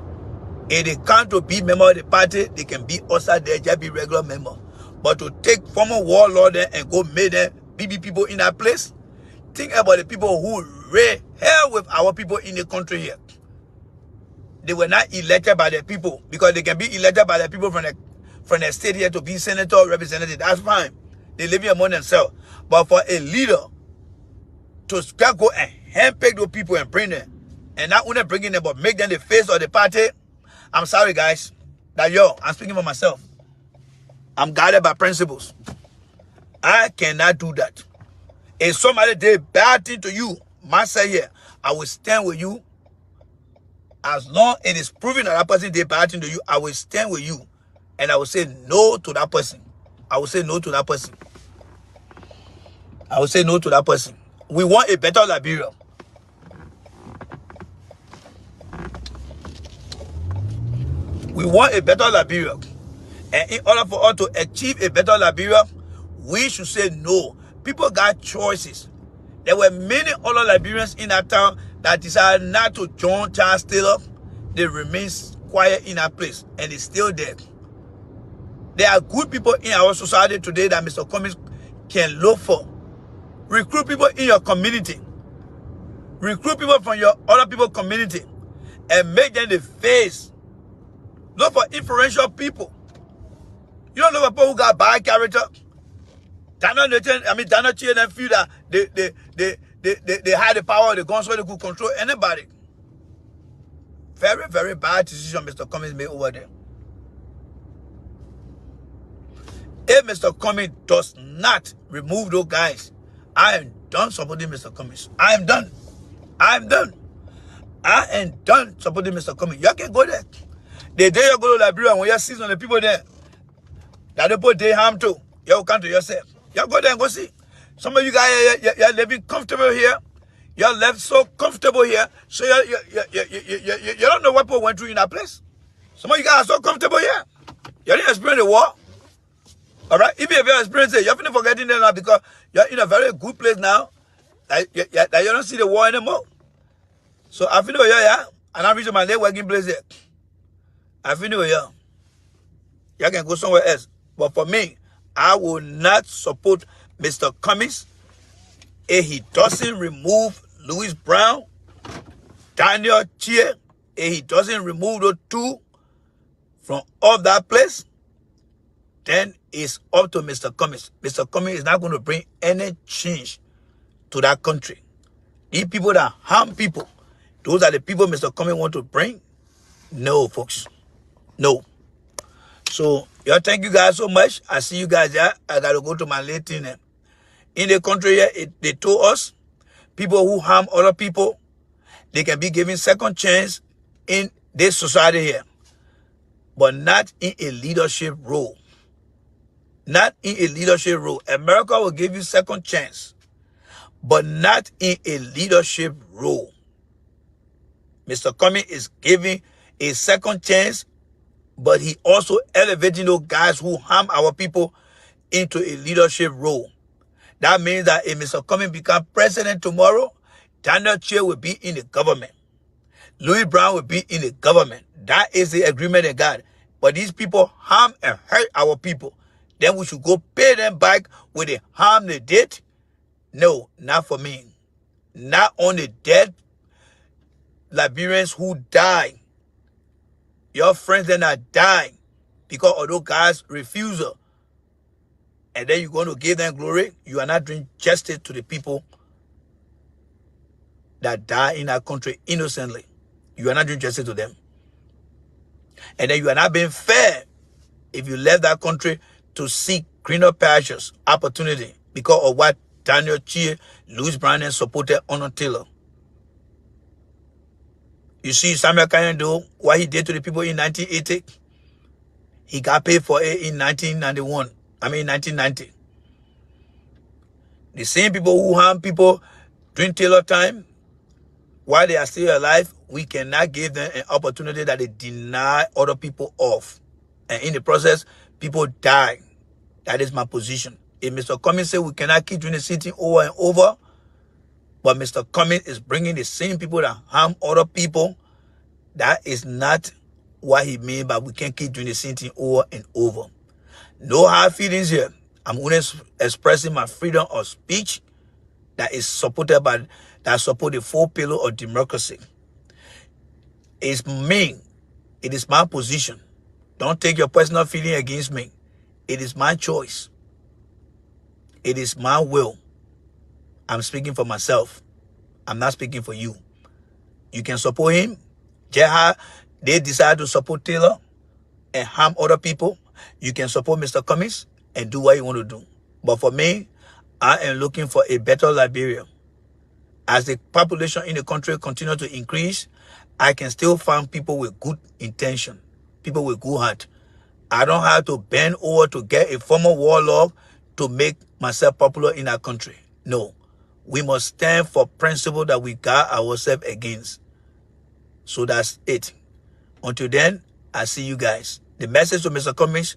If they can't to be member of the party, they can be outside there, just be regular member. But to take former warlord there and go make them BB people in that place, think about the people who raid hell with our people in the country here. They were not elected by the people, because they can be elected by the people from the state here to be senator or representative. That's fine. They live among themselves. But for a leader to go and handpick those people and bring them, and not only bringing them, but make them the face of the party, I'm sorry, guys. I'm speaking for myself. I'm guided by principles. I cannot do that. If somebody did bad thing to you, myself here, I will stand with you. As long as it is proven that person did bad thing to you, I will stand with you. And I will say no to that person. I will say no to that person. I will say no to that person. We want a better Liberia. We want a better Liberia. And in order for us to achieve a better Liberia, we should say no. People got choices. There were many other Liberians in that town that decided not to join Charles Taylor. They remain quiet in that place, and it's still there. There are good people in our society today that Mr. Cummings can look for. Recruit people in your community. Recruit people from your other people's community and make them the face. Look for influential people. You don't know people who got bad character. Daniel Chia and feel that they had the power of the guns so they could control anybody. Very, very bad decision Mr. Cummings made over there. If Mr. Cummings does not remove those guys, I am done supporting Mr. Cummings. I am done. I am done. I am done supporting Mr. Cummings. You can go there. The day you go to Liberia, when you see some of the people there, that they put their harm to, you will come to yourself. You go there and go see. Some of you guys, you're living comfortable here. You're left so comfortable here. So you don't know what people went through in that place. Some of you guys are so comfortable here. You didn't experience the war. All right? Even if you experience it, you're not forgetting it now because you're in a very good place now. That you don't see the war anymore. So I feel yeah, and I'm reaching my leg working place there. I feel yeah. You can go somewhere else. But for me, I will not support Mr. Cummings if he doesn't remove Louis Brown, Daniel Chia, if he doesn't remove those two from off that place, then it's up to Mr. Cummings. Mr. Cummings is not going to bring any change to that country. These people that harm people, those are the people Mr. Cummings want to bring? No, folks. No. So, thank you guys so much. I see you guys there. I got to go to my late thing. In the country here, they told us, people who harm other people, they can be given second chance in this society here. But not in a leadership role. Not in a leadership role. America will give you second chance, but not in a leadership role. Mr. Cummings is giving a second chance, but he also elevating those guys who harm our people into a leadership role. That means that if Mr. Cummings becomes president tomorrow, Daniel Chia will be in the government. Louis Brown will be in the government. That is the agreement they got. But these people harm and hurt our people. then we should go pay them back with the harm they did? No, not for me. Not on the dead Liberians who died. Your friends then are dying because of those guys' refusal. And then you're going to give them glory. You are not doing justice to the people that die in our country innocently. You are not doing justice to them. And then you are not being fair if you left that country to seek greener pastures, opportunity, because of what Daniel Chie, Louis Brown, and supported Honor Taylor. You see Samuel Kanye do what he did to the people in 1980. He got paid for it in 1990. The same people who harm people during Taylor time, while they are still alive, we cannot give them an opportunity that they deny other people of. And in the process, people die. That is my position. If Mr. Cummings said we cannot keep doing the same thing over and over, but Mr. Cummings is bringing the same people that harm other people, that is not what he means, but we can't keep doing the same thing over and over. No hard feelings here. I'm only expressing my freedom of speech that is supported by, that support the 4 pillars of democracy. It's me. It is my position. Don't take your personal feeling against me. It is my choice. It is my will. I'm speaking for myself. I'm not speaking for you. You can support him. Just how they decide to support Taylor and harm other people. You can support Mr. Cummings and do what you want to do. But for me, I am looking for a better Liberia. As the population in the country continues to increase, I can still find people with good intention, people with good heart. I don't have to bend over to get a former warlord to make myself popular in our country. No, we must stand for principle that we guard ourselves against. So that's it. Until then, I see you guys. The message to Mr. Cummings,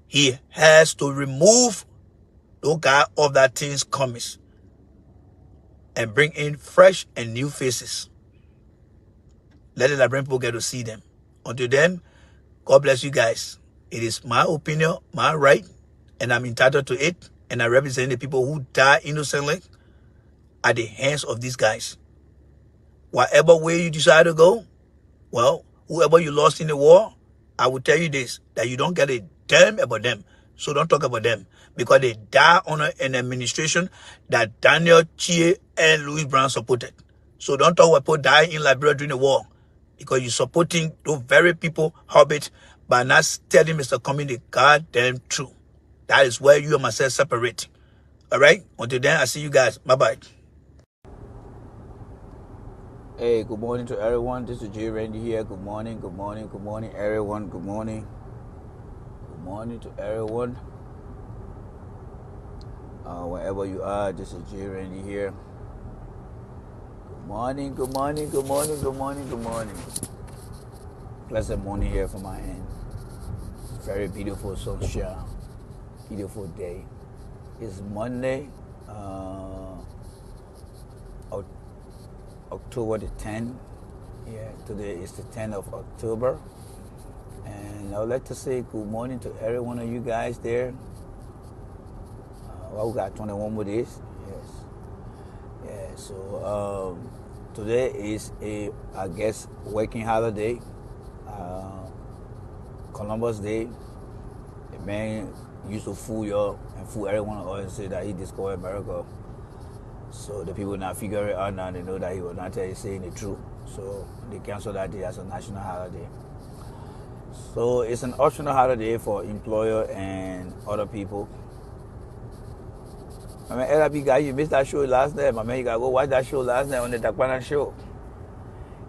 he has to remove the guy of that thing's Cummings and bring in fresh and new faces. Let the Liberian people get to see them. Until then, God bless you guys. It is my opinion, my right, and I'm entitled to it. And I represent the people who die innocently at the hands of these guys. Whatever way you decide to go, well, whoever you lost in the war, I will tell you this, that you don't get a damn about them. So don't talk about them. Because they die under an administration that Daniel Chie and Louis Brown supported. So don't talk about people dying in Liberia during the war. Because you're supporting those very people, Hobbit, by not telling Mr. Cummings the goddamn truth. That is where you and myself separate. All right? Until then, I see you guys. Bye-bye. Hey, good morning to everyone. This is J. Randy here. Good morning, good morning, good morning, everyone. Good morning. Good morning to everyone. Wherever you are, this is J. Randy here. Good morning, good morning, good morning, good morning, good morning. Pleasant morning here from my end. Very beautiful sunshine. Beautiful day. It's Monday, October the 10th. Yeah, today is the 10th of October. And I would like to say good morning to every one of you guys there. Well, we got 21 more days. Yes. Yeah, so today is I guess, working holiday. Columbus Day. The man used to fool y'all and fool everyone else and say that he discovered America. So the people now figure it out now. They know that he was not saying the truth. So they cancel that day as a national holiday. So it's an optional holiday for employer and other people. I mean, LRB guy, you missed that show last night. My man, you gotta go watch that show last night on the Takwana show.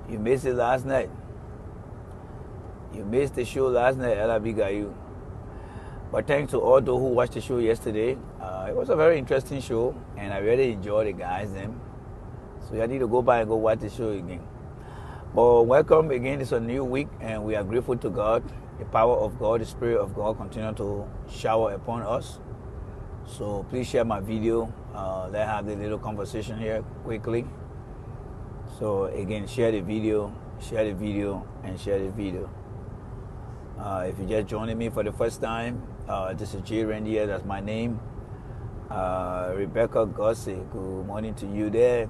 You missed it last night. You missed the show last night, LRB guy, you. But thanks to all those who watched the show yesterday. It was a very interesting show, and I really enjoyed the guys then. So I need to go back and go watch the show again. But welcome again. It's a new week, and we are grateful to God. The power of God, the Spirit of God continue to shower upon us. So please share my video. Let's have the little conversation here quickly. So again, share the video, and share the video. If you're just joining me for the first time, This is J. Randy, that's my name. Rebecca Gossett, good morning to you there.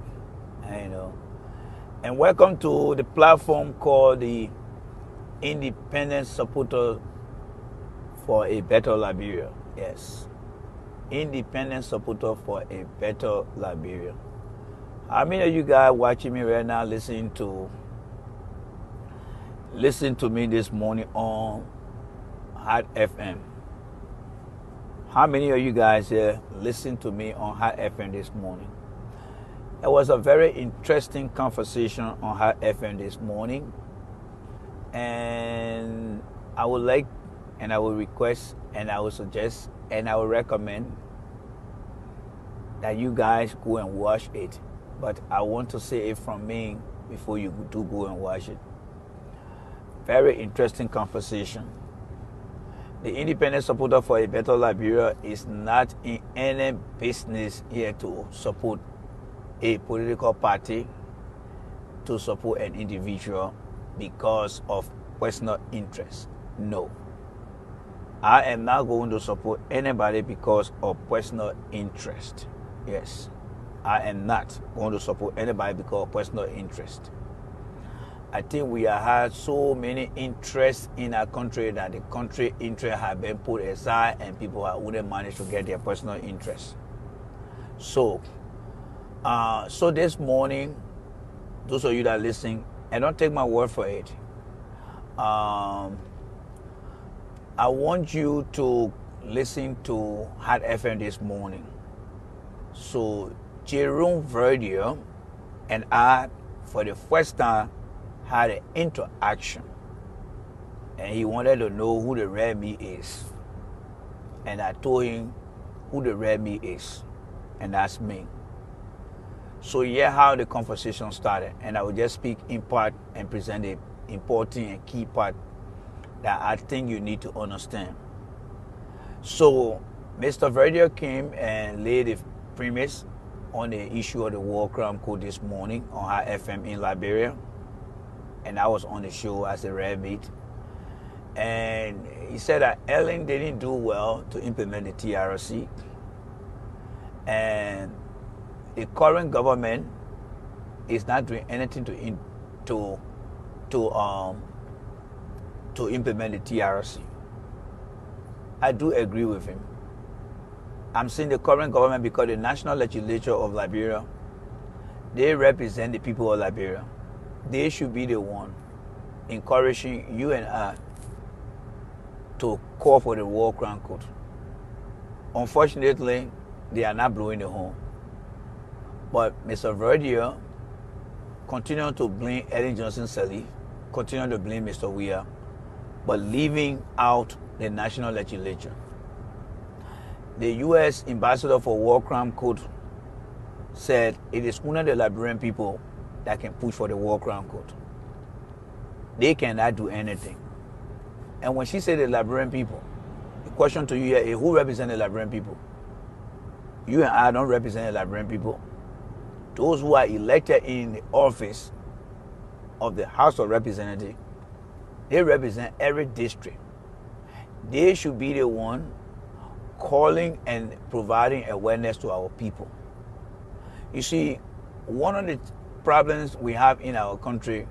And welcome to the platform called the Independent Supporter for a Better Liberia. Yes. Independent Supporter for a Better Liberia. How many of you guys watching me right now listen to me this morning on Hot FM? How many of you guys here listen to me on Hot FM this morning? It was a very interesting conversation on Hot FM this morning. And I would like, and I will request, and I will suggest, and I will recommend that you guys go and watch it. But I want to say it from me before you do go and watch it. Very interesting conversation. The Independent Supporter for a Better Liberia is not in any business here to support a political party, to support an individual because of personal interest. No. I am not going to support anybody because of personal interest. Yes. I am not going to support anybody because of personal interest. I think we have had so many interests in our country that the country interest have been put aside and people have wouldn't manage to get their personal interests. So this morning, those of you that are listening, and don't take my word for it, I want you to listen to Hot FM this morning. So Jerome Verdier and I, for the first time, had an interaction, and he wanted to know who the real me is, and I told him who the real me is, and that's me. So yeah, how the conversation started, and I will just speak in part and present the important and key part that I think you need to understand. So Mr. Verdier came and laid the premise on the issue of the war crime code this morning on High FM in Liberia. And I was on the show as a red meat. And he said that Ellen didn't do well to implement the TRC. And the current government is not doing anything to implement the TRC. I do agree with him. I'm saying the current government because the National Legislature of Liberia, they represent the people of Liberia. They should be the one encouraging you and I to call for the war crime code. Unfortunately, they are not blowing the horn. But Mr. Verdier continued to blame Ellen Johnson Sirleaf, continued to blame Mr. Weah, but leaving out the National Legislature. The U.S. Ambassador for War Crime Code said it is only the Liberian people that can push for the war crime code. They cannot do anything. And when she said the Liberian people, the question to you here is who represents the Liberian people? You and I don't represent the Liberian people. Those who are elected in the office of the House of Representatives, they represent every district. They should be the one calling and providing awareness to our people. You see, one of the problems we have in our country,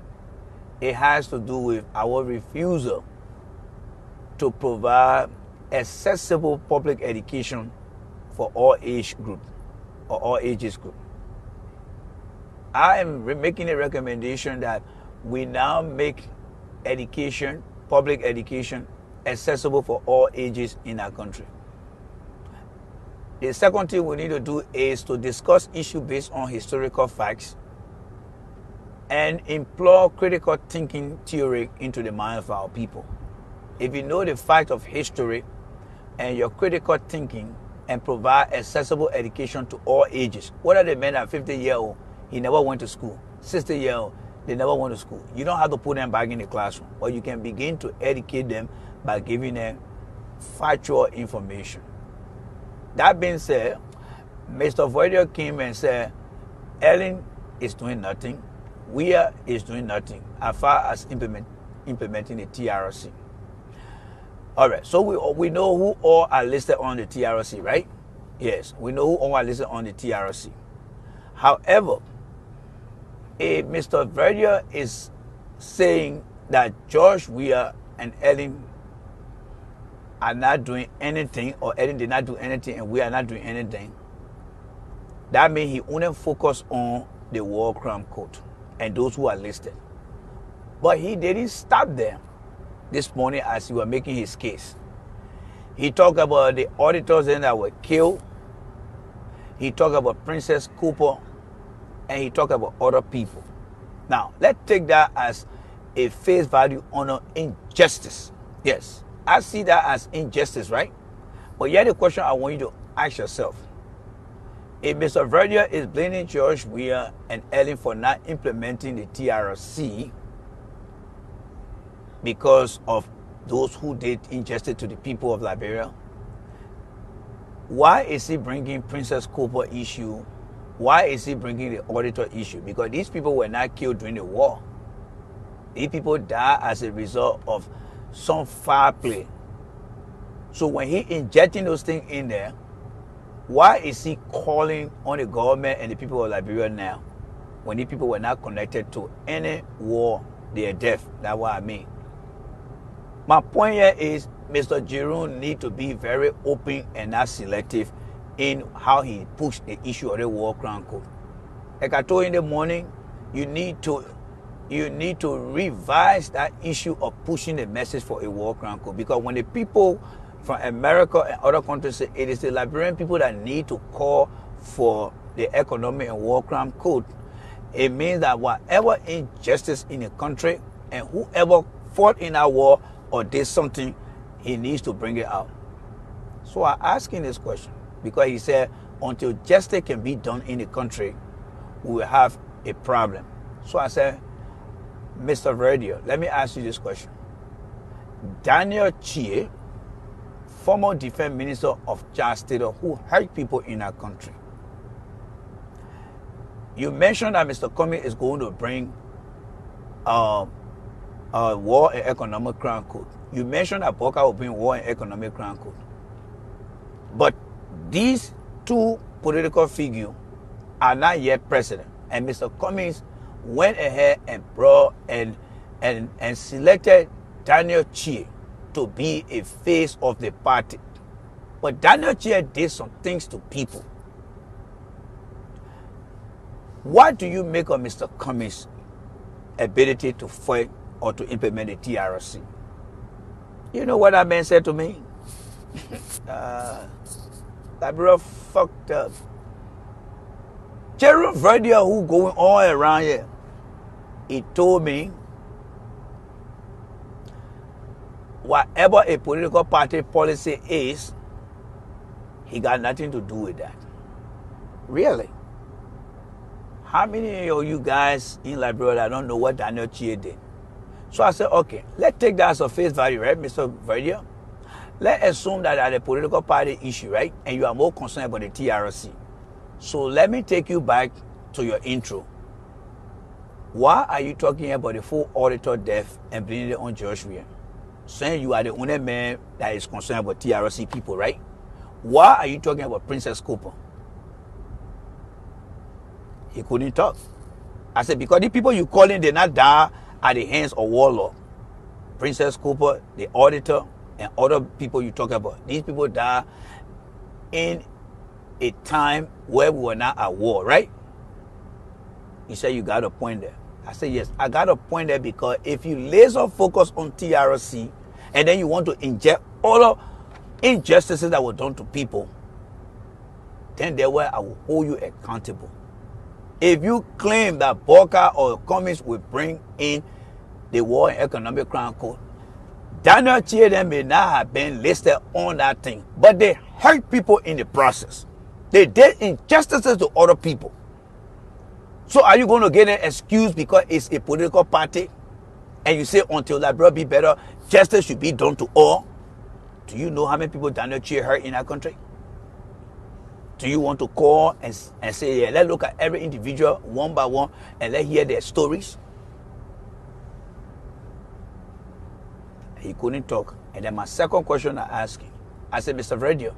it has to do with our refusal to provide accessible public education for all age group or all ages group. I am making a recommendation that we now make education, public education, accessible for all ages in our country. The second thing we need to do is to discuss issues based on historical facts and employ critical thinking theory into the mind of our people. If you know the fact of history and your critical thinking and provide accessible education to all ages, whether the men are 50-year-old, he never went to school, 60-year-old, they never went to school. You don't have to put them back in the classroom, but you can begin to educate them by giving them factual information. That being said, Mr. Verdier came and said, Ellen is doing nothing. Weah is doing nothing as far as implementing the TRC. All right, so we know who all are listed on the TRC, right? Yes, we know who all are listed on the TRC. However, Mr. Verdier is saying that George Weah and Ellen are not doing anything, or Ellen did not do anything, and we are not doing anything. That means he only focused on the war crime code and those who are listed. But he didn't stop there this morning as he was making his case. He talked about the auditors that were killed. He talked about Princess Cooper, and he talked about other people. Now, let's take that as a face value on an injustice. Yes, I see that as injustice, right? But yet the question I want you to ask yourself, if Mr. Verdier is blaming George Weah and Ellen for not implementing the TRC because of those who did injustice to the people of Liberia, why is he bringing Princess Cooper issue? Why is he bringing the auditor issue? Because these people were not killed during the war. These people died as a result of some foul play. So when he injecting those things in there, why is he calling on the government and the people of Liberia now when these people were not connected to any war, they are deaf? That's what I mean. My point here is Mr. Jerome need to be very open and not selective in how he pushed the issue of the war crime code. Like I told you in the morning, you need to revise that issue of pushing the message for a war crime code, because when the people from America and other countries say it is the Liberian people that need to call for the economic and war crime code, it means that whatever injustice in the country and whoever fought in that war or did something, he needs to bring it out. So I ask him this question because he said until justice can be done in the country, we will have a problem. So I said, Mr. Verdier, let me ask you this question. Daniel Chie, former defense minister of Chad State, who hurt people in our country. You mentioned that Mr. Cummings is going to bring a war and economic crime code. You mentioned that Boka will bring war and economic crime code. But these two political figures are not yet president. And Mr. Cummings went ahead and brought and selected Daniel Chie to be a face of the party. But Daniel Chie did some things to people. What do you make of Mr. Cummings' ability to fight or to implement the TRC? You know what that man said to me? Liberia fucked up. Jerome Verdier, who going all around here, he told me whatever a political party policy is, he got nothing to do with that. Really? How many of you guys in Liberia that don't know what Daniel Chie did? So I said, okay, let's take that as a face value, right, Mr. Verdier? Let's assume that that's a political party issue, right? And you are more concerned about the TRC. So let me take you back to your intro. Why are you talking about the full auditor death and blaming it on George Weah? Saying you are the only man that is concerned about TRC people, right? Why are you talking about Princess Cooper? He couldn't talk. I said, because the people you calling, they not die at the hands of warlord. Princess Cooper, the auditor, and other people you talk about. These people die in a time where we were not at war, right? He said, you got a point there. I said, yes, I got a point there, because if you laser focus on TRC and then you want to inject all the injustices that were done to people, then there where I will hold you accountable. If you claim that Boka or Cummings will bring in the war and economic crime code, Daniel Chie may not have been listed on that thing, but they hurt people in the process. They did injustices to other people. So are you going to get an excuse because it's a political party and you say until Liberia be better, justice should be done to all? Do you know how many people Daniel Chie hurt in our country? Do you want to call and say, yeah, let's look at every individual one by one and let's hear their stories? He couldn't talk. And then my second question I asked him, I said, Mr. Radio,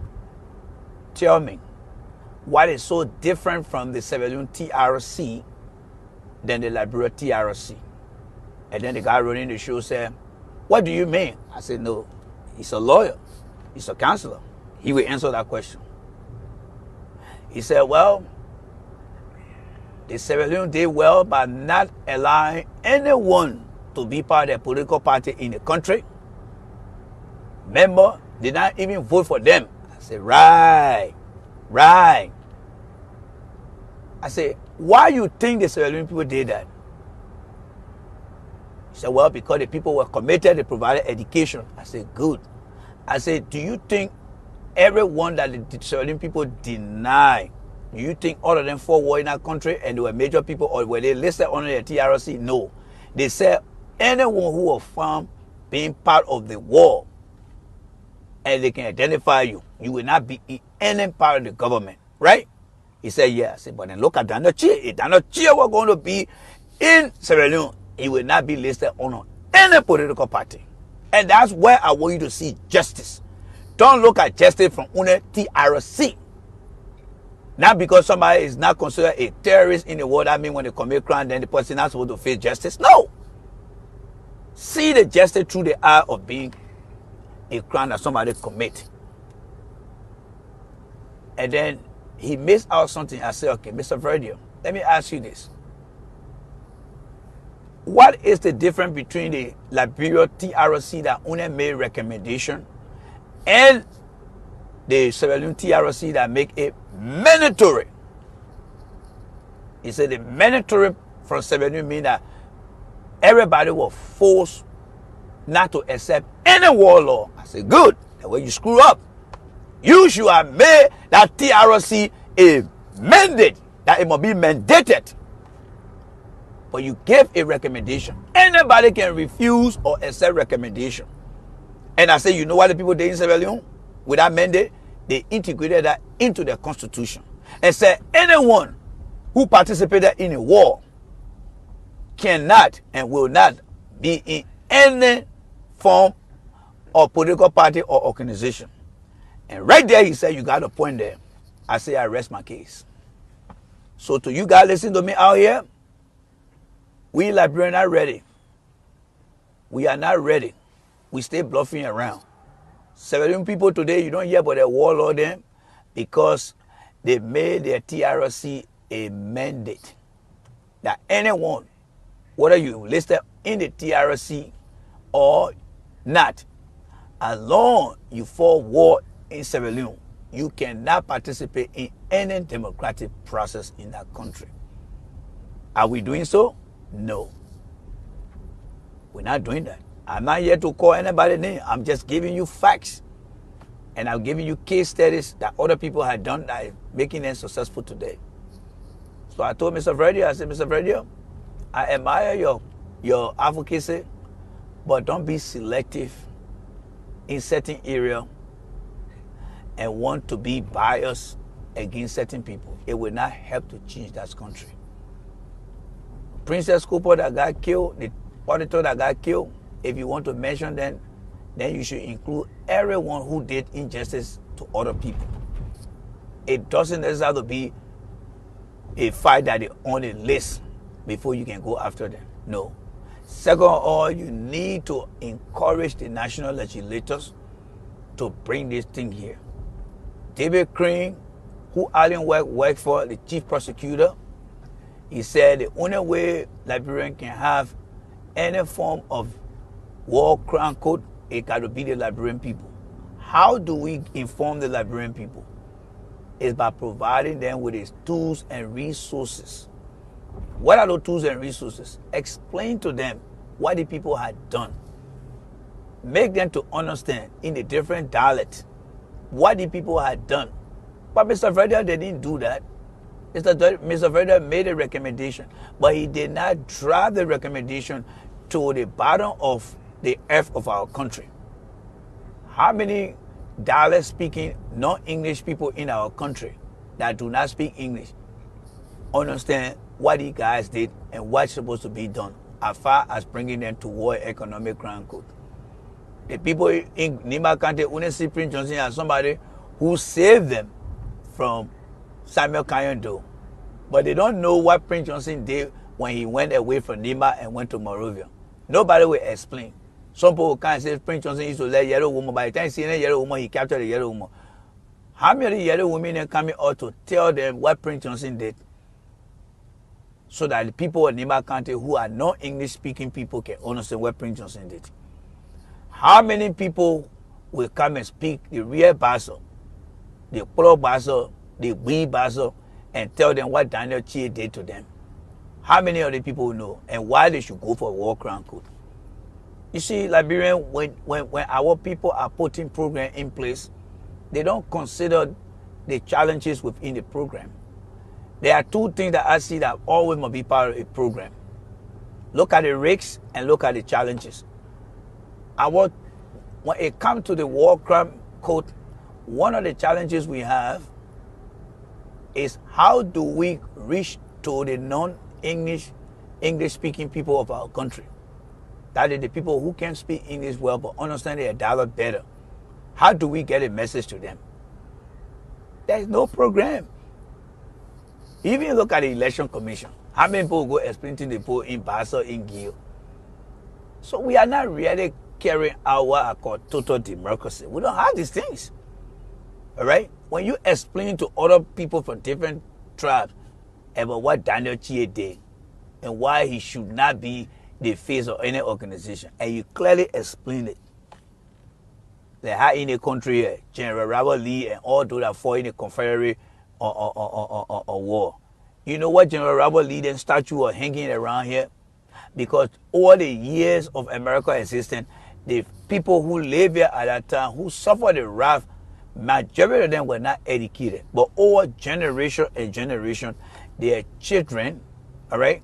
tell me, what is so different from the Sierra Leone TRC than the Liberia TRC? And then the guy running the show said, what do you mean? I said, no, he's a lawyer. He's a counselor. He will answer that question. He said, well, the Sierra Leone did well by not allowing anyone to be part of a political party in the country. Member did not even vote for them. I said, right. I said, why you think the Sierra Leone people did that? He said, well, because the people were committed, they provided education. I said, good. I said, do you think everyone that the Sierra Leone people deny, do you think all of them fought war in that country and they were major people, or were they listed under the TRC? No. They said anyone who was found being part of the war and they can identify you, you will not be in any part of the government, right? He said, yeah. I said, but then look at Daniel Chia. If Daniel Chia was going to be in Sierra Leone, he will not be listed on any political party. And that's where I want you to see justice. Don't look at justice from under TRC. Not because somebody is not considered a terrorist in the world, I mean when they commit crime, then the person is not supposed to face justice. No. See the justice through the eye of being a crime that somebody commit. And then he missed out something. I said, okay, Mr. Verdio, let me ask you this. What is the difference between the Liberia TRC that only made recommendation and the Sierra Leone TRC that make it mandatory? He said the mandatory from Sierra Leone mean that everybody was forced not to accept any war law. I said, good. That way you screw up. You should have made that TRC a mandate, that it must be mandated. But you gave a recommendation. Anybody can refuse or accept recommendation. And I say, you know what the people did in Sierra Leone? With that mandate, they integrated that into the constitution and said anyone who participated in a war cannot and will not be in any form of political party or organization. And right there, he said, you got a point there. I say, I rest my case. So to you guys listen to me out here, we Liberians are not ready. We are not ready. We stay bluffing around. Sierra Leone people today, you don't hear about their warlord them because they made their TRC a mandate that anyone, whether you listed in the TRC or not, as long as you fought war in Sierra Leone, you cannot participate in any democratic process in that country. Are we doing so? No. We're not doing that. I'm not here to call anybody name. I'm just giving you facts. And I'm giving you case studies that other people have done that are making them successful today. So I told Mr. Verdio, I said, Mr. Verdio, I admire your advocacy, but don't be selective in certain area and want to be biased against certain people. It will not help to change that country. Princess Cooper that got killed, the auditor that got killed, if you want to mention them, then you should include everyone who did injustice to other people. It doesn't necessarily have to be a fight that is on the list before you can go after them. No. Second of all, you need to encourage the national legislators to bring this thing here. David Crane, who Allen worked for, the chief prosecutor, he said the only way Liberian can have any form of war crime code, it got to be the Liberian people. How do we inform the Liberian people? It's by providing them with its tools and resources. What are those tools and resources? Explain to them what the people had done. Make them to understand in the different dialects what the people had done. But Mr. Verdia, they didn't do that. Mr. Verdia made a recommendation, but he did not drive the recommendation to the bottom of the earth of our country. How many dialect speaking non-English people in our country that do not speak English understand what you guys did and what's supposed to be done as far as bringing them toward economic crime code? The people in Nima County only see Prince Johnson as somebody who saved them from Samuel Kayando. But they don't know what Prince Johnson did when he went away from Nima and went to Monrovia. Nobody will explain. Some people can't say Prince Johnson used to let yellow woman. By the time he seen a yellow woman, he captured the yellow woman. How many yellow women are coming out to tell them what Prince Johnson did? So that the people of Nima County who are non-English speaking people can understand what Prince Johnson did. How many people will come and speak the real Bassa, the pro Bassa, the we Bassa, and tell them what Daniel Chie did to them? How many of the people know and why they should go for a war crown code? You see, Liberian, when our people are putting program in place, they don't consider the challenges within the program. There are two things that I see that always must be part of a program. Look at the risks and look at the challenges. When it comes to the war crime code, one of the challenges we have is how do we reach to the non-English, English-speaking people of our country? That is the people who can speak English well but understand their dialect better. How do we get a message to them? There's no program. Even look at the election commission. How many people go explain to the people in Bassa, in Gil? So we are not really carrying out what I call total democracy. We don't have these things. All right? When you explain to other people from different tribes about what Daniel Chie did and why he should not be the face of any organization, and you clearly explain it, like how in the country, General Robert Lee and all those that fought in the Confederate or war. You know what General Robert Lee then statue are hanging around here? Because over the years of America existence, the people who live here at that time, who suffered the wrath, majority of them were not educated. But over generation and generation, their children, all right,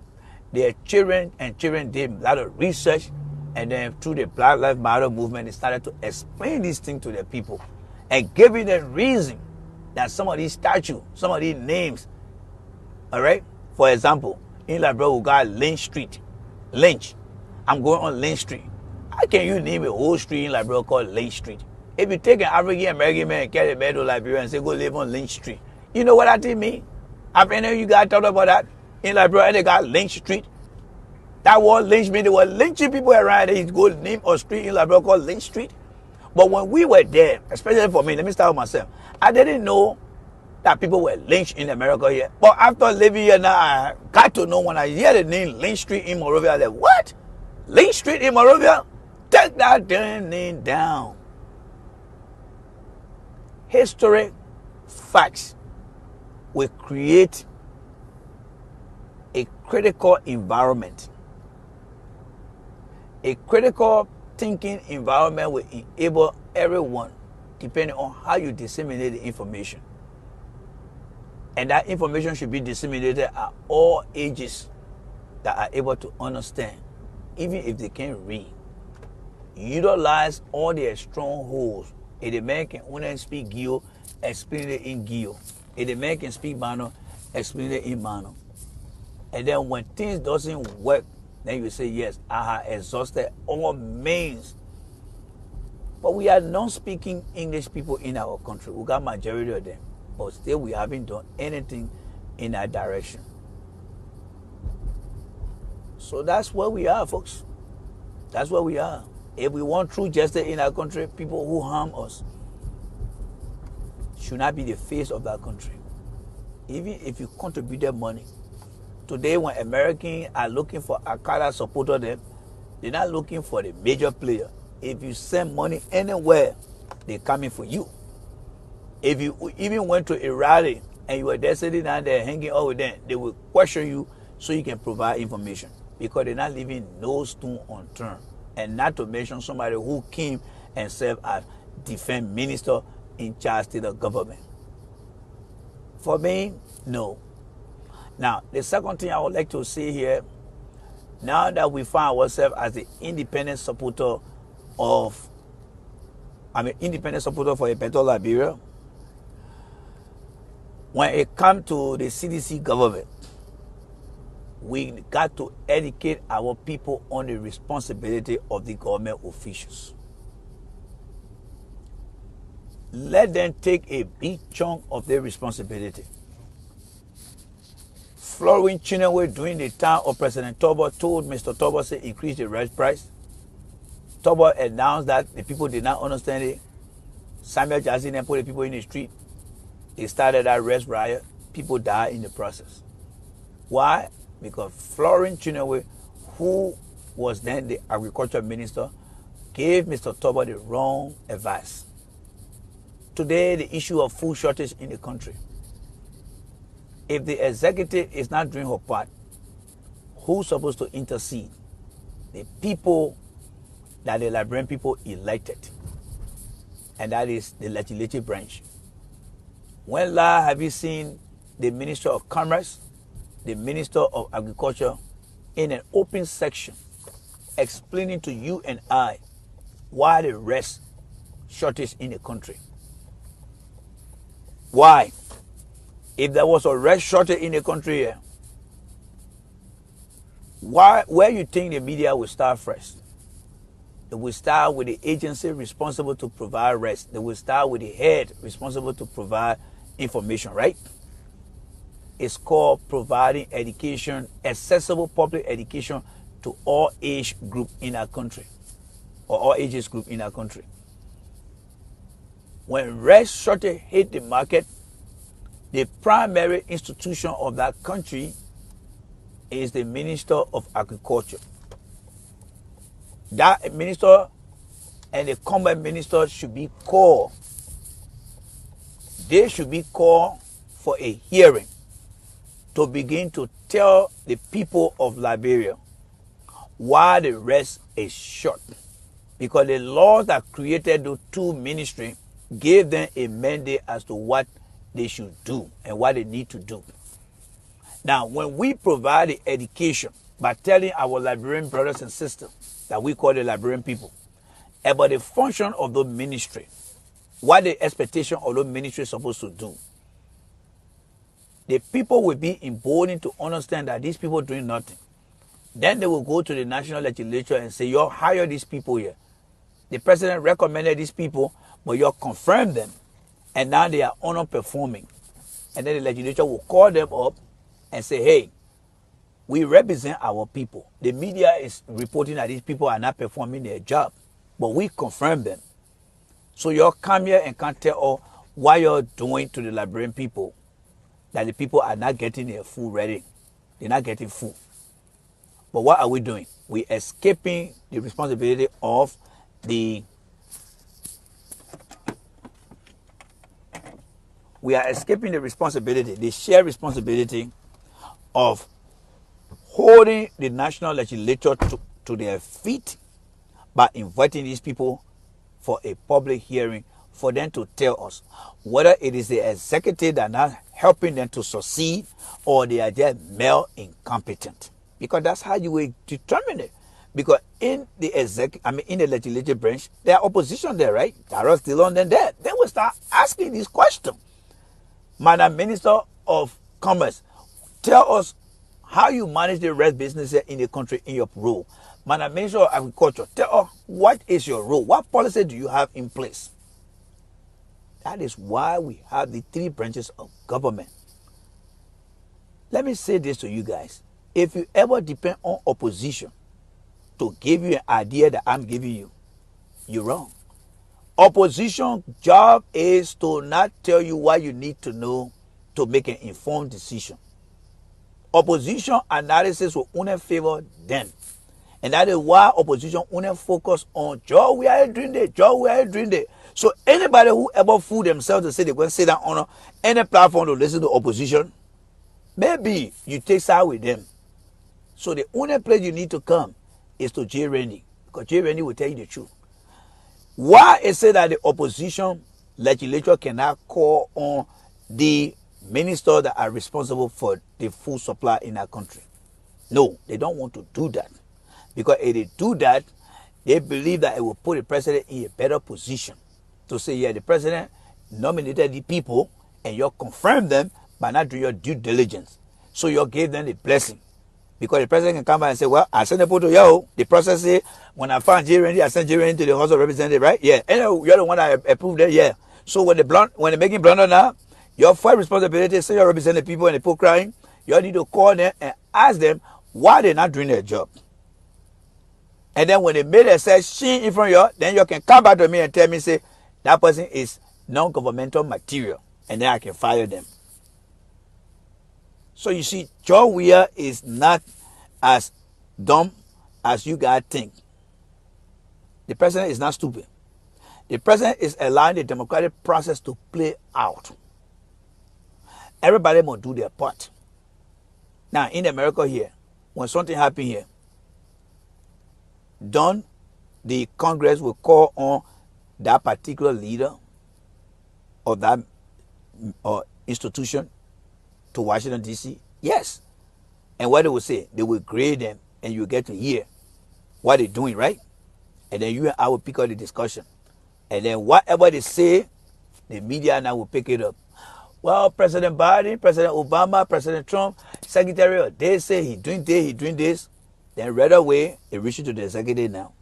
their children and children did a lot of research, and then through the Black Lives Matter movement, they started to explain these things to the people and giving them reason that some of these statues, some of these names, all right, for example, in Liberia, we got Lynch Street. Lynch. I'm going on Lynch Street. How can you name a whole street in Liberia called Lynch Street? If you take an African American man and carry a man to Liberia and say, go live on Lynch Street, you know what that thing mean? Have any of you guys thought about that? In Liberia, they got Lynch Street. That word Lynch mean they were lynching people around. They go name a street in Liberia called Lynch Street. But when we were there, especially for me, let me start with myself, I didn't know that people were lynched in America here. But after living here now, I got to know when I hear the name Lynch Street in Monrovia, I said, what? Lynch Street in Monrovia? Take that damn name down. Historic facts will create a critical environment. A critical thinking environment will enable everyone, depending on how you disseminate the information. And that information should be disseminated at all ages that are able to understand, even if they can't read. Utilize all their strongholds. If the man can only speak Gio, explain it in Gio. If the man can speak Mano, explain it in Mano. And then when things doesn't work, then you say, yes, I have exhausted all means. But we are non-speaking English people in our country. We got majority of them. But still we haven't done anything in that direction. So that's where we are, folks. That's where we are. If we want true justice in our country, people who harm us should not be the face of that country. Even if you contributed money. Today, when Americans are looking for Al-Qaeda supporters, they're not looking for the major player. If you send money anywhere, they're coming for you. If you even went to a rally and you were there sitting down there hanging out with them, they will question you so you can provide information, because they're not leaving no stone unturned. And not to mention somebody who came and served as defense minister in charge of the government. For me, no. Now, the second thing I would like to say here, now that we find ourselves as the independent supporter of, independent supporter for a better Liberia, when it comes to the CDC government, we got to educate our people on the responsibility of the government officials. let them take a big chunk of their responsibility. Florence Chinenwe during the time of President Tobo told Mr. Tobo to increase the rice price. Tobo announced that the people did not understand it. Samuel Jackson then put the people in the street. They started that rice riot. People died in the process. Why? Because Florence Chinenwe, who was then the agriculture minister, gave Mr. Tobo the wrong advice. Today, the issue of food shortage in the country. If the executive is not doing her part, who's supposed to intercede? The people that the Liberian people elected. And that is the legislative branch. When last have you seen the Minister of Commerce, the Minister of Agriculture, in an open section explaining to you and I why the rice shortage in the country? Why? If there was a rice shortage in the country here, where you think the media will start first? They will start with the agency responsible to provide rice. They will start with the head responsible to provide information, right? It's called providing education, accessible public education to all age group in our country, or all ages group in our country. When rice shortage hit the market, the primary institution of that country is the Minister of Agriculture. That minister and the commerce minister should be called. They should be called for a hearing to begin to tell the people of Liberia why the rice is short. Because the laws that created the two ministries gave them a mandate as to what they should do and what they need to do. Now, when we provide the education by telling our Liberian brothers and sisters that we call the Liberian people about the function of the ministry, what the expectation of the ministry is supposed to do, the people will be emboldened to understand that these people are doing nothing. Then they will go to the national legislature and say, you hire these people here. The president recommended these people, but you confirmed them. And now they are underperforming. And then the legislature will call them up and say, hey, we represent our people. The media is reporting that these people are not performing their job, but we confirm them. So you come here and can't tell us what you're doing to the Liberian people, that the people are not getting their food ready. They're not getting food. But what are we doing? We're escaping the responsibility of the shared responsibility of holding the national legislature to their feet by inviting these people for a public hearing for them to tell us whether it is the executive that are not helping them to succeed or they are just male incompetent. Because that's how you will determine it. Because in the in the legislative branch, there are opposition there, right? There are still on them there. They will start asking this question. Madam Minister of Commerce, tell us how you manage the rice business in the country in your role. Madam Minister of Agriculture, tell us what is your role? What policy do you have in place? That is why we have the three branches of government. Let me say this to you guys. If you ever depend on opposition to give you an idea that I'm giving you, you're wrong. Opposition job is to not tell you what you need to know to make an informed decision. Opposition analysis will only favor them. And that is why opposition only focus on, Joe, we are doing this, Joe, we are doing this. So anybody who ever fool themselves to say they're going to sit down on any platform to listen to opposition, maybe you take side with them. So the only place you need to come is to J. Randy, because J. Randy will tell you the truth. Why is it that the opposition legislature cannot call on the ministers that are responsible for the food supply in our country? No, they don't want to do that. Because if they do that, they believe that it will put the president in a better position to say, yeah, the president nominated the people and you confirm them by not doing your due diligence. So you gave them the blessing. Because the president can come back and say, well, I sent the people to you. The process say, when I found J. Randy, I sent J. Randy to the House of Representatives, right? Yeah. And you're the one that approved it, yeah. So when they're making blunder now, your first responsibility is say you represent the people and the people crying. You need to call them and ask them why they're not doing their job. And then when they made a session in front of you, then you can come back to me and tell me, say, that person is non-governmental material. And then I can fire them. So you see, John Weir is not as dumb as you guys think. The president is not stupid. The president is allowing the democratic process to play out. Everybody must do their part. Now, in America here, when something happens here, don't the Congress will call on that particular leader of that institution to Washington, D.C.? Yes. And what they will say, they will grade them and you get to hear what they're doing, right? And then you and I will pick up the discussion. And then whatever they say, the media now will pick it up. Well, President Biden, President Obama, President Trump, Secretary, they say he's doing this, he's doing this. Then right away, it reaches to the executive now.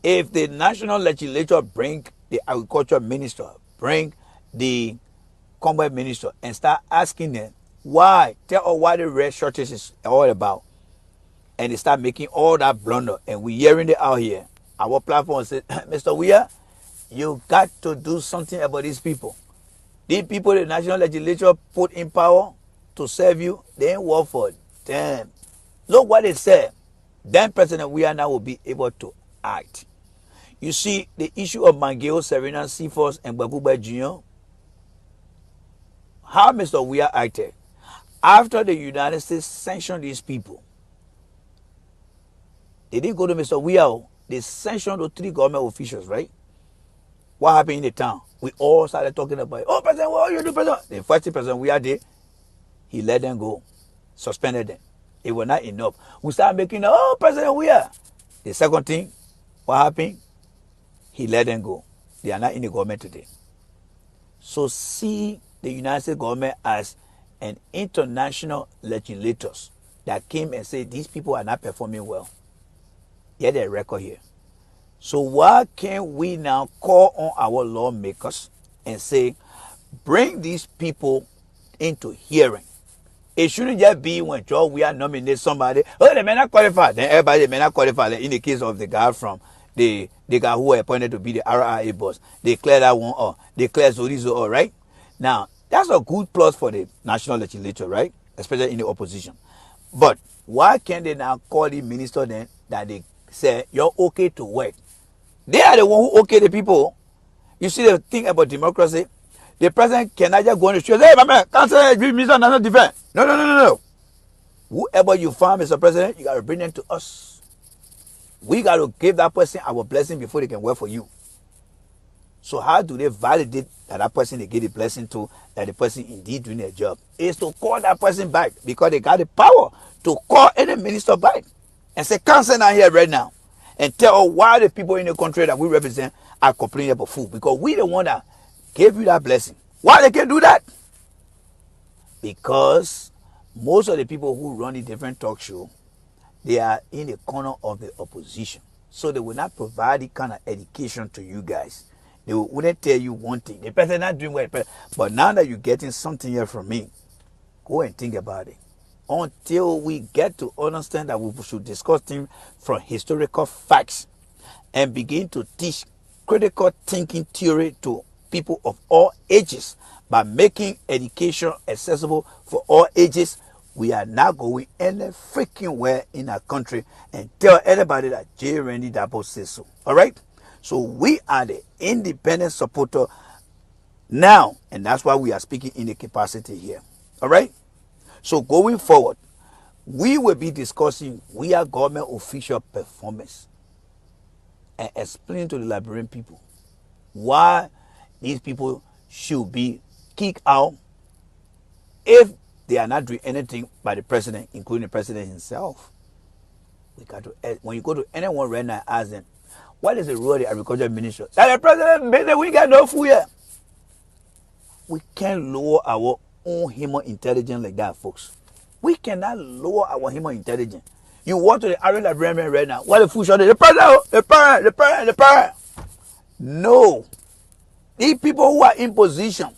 If the national legislature bring the agriculture minister, bring the combat minister, and start asking them why, tell us why the red shortage is all about, and they start making all that blunder, and we're hearing it out here. Our platform says, Mr. Weir, you got to do something about these people. These people the national legislature put in power to serve you, they ain't work for them. Look what they said. Then President Weir now will be able to act. You see, the issue of Mangeo, Serena, Seaforth, and Babuba Jr., how Mr. Weir acted. After the United States sanctioned these people, they didn't go to Mr. Weir. They sanctioned the 3 government officials, right? What happened in the town? We all started talking about it. Oh, President, what are you doing, President? The first thing President Weir did, he let them go, suspended them. It was not enough. We started making, oh, President Weir. The second thing, what happened? He let them go. They are not in the government today. So see the United States government as an international legislators that came and said these people are not performing well. Get their record here. So why can't we now call on our lawmakers and say, bring these people into hearing? It shouldn't just be when Joe we are nominate somebody, oh, they may not qualify. Then everybody may not qualify. Like in the case of the guy from the guy who was appointed to be the RIA boss, they clear that one up. They clear Zorizo all right. Now, that's a good plus for the national legislature, right? Especially in the opposition. But why can't they now call the minister then that they say, you're okay to work? They are the one who okay the people. You see the thing about democracy? The president cannot just go on the street and say, hey, my man, can't say Minister National Defense. No. Whoever you find, Mr. President, you got to bring them to us. We got to give that person our blessing before they can work for you. So how do they validate that person they give the blessing to, that the person indeed doing their job? Is to call that person back, because they got the power to call any minister back and say, come sit down here right now and tell us why the people in the country that we represent are complaining about food, because we the one that gave you that blessing. Why they can't do that? Because most of the people who run the different talk show, they are in the corner of the opposition. So they will not provide the kind of education to you guys. They wouldn't tell you one thing. The person not doing well, but now that you're getting something here from me, go and think about it. Until we get to understand that we should discuss things from historical facts and begin to teach critical thinking theory to people of all ages by making education accessible for all ages, we are not going any freaking where in our country and tell anybody that J. Randy Dabo says so. All right? So we are the independent supporter now, and that's why we are speaking in the capacity here. All right? So going forward, we will be discussing we are government official performance and explain to the Liberian people why these people should be kicked out if they are not doing anything by the president, including the president himself. We got to, when you go to anyone right now, ask them, what is the role of the agriculture minister? That the president, we got no food here. We can't lower our own human intelligence like that, folks. We cannot lower our human intelligence. You walk to the area librarian right now, what the food shortage? The president, the parent. No. These people who are in position,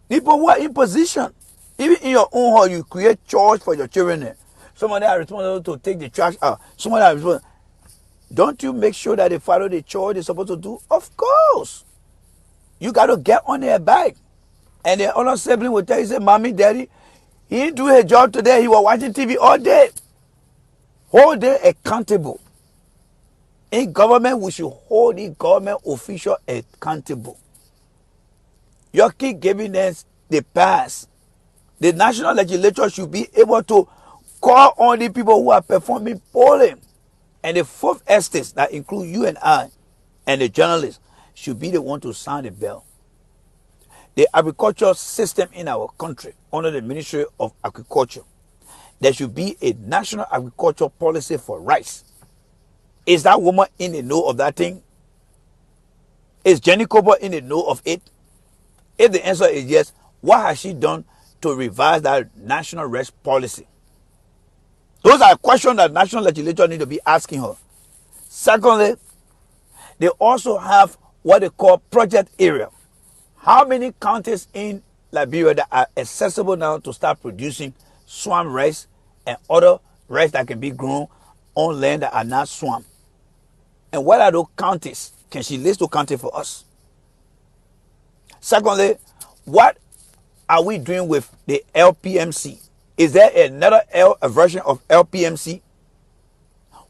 people who are in position, even in your own home, you create chores for your children. Somebody are responsible to take the trash out. Somebody are responsible. Don't you make sure that they follow the chore they're supposed to do? Of course. You got to get on their back. And the other sibling will tell you, say, Mommy, Daddy, he didn't do his job today. He was watching TV all day. Hold them accountable. In government, we should hold the government official accountable. You keep giving them the pass. The national legislature should be able to call on the people who are performing polling. And the fourth estate, that include you and I, and the journalists, should be the one to sound the bell. The agricultural system in our country, under the Ministry of Agriculture, there should be a national agricultural policy for rice. Is that woman in the know of that thing? Is Jenny Cooper in the know of it? If the answer is yes, what has she done to revise that national rice policy? Those are questions that national legislature need to be asking her. Secondly, they also have what they call project area. How many counties in Liberia that are accessible now to start producing swamp rice and other rice that can be grown on land that are not swamp? And what are those counties? Can she list those counties for us? Secondly, what are we doing with the LPMC? Is there another a version of LPMC?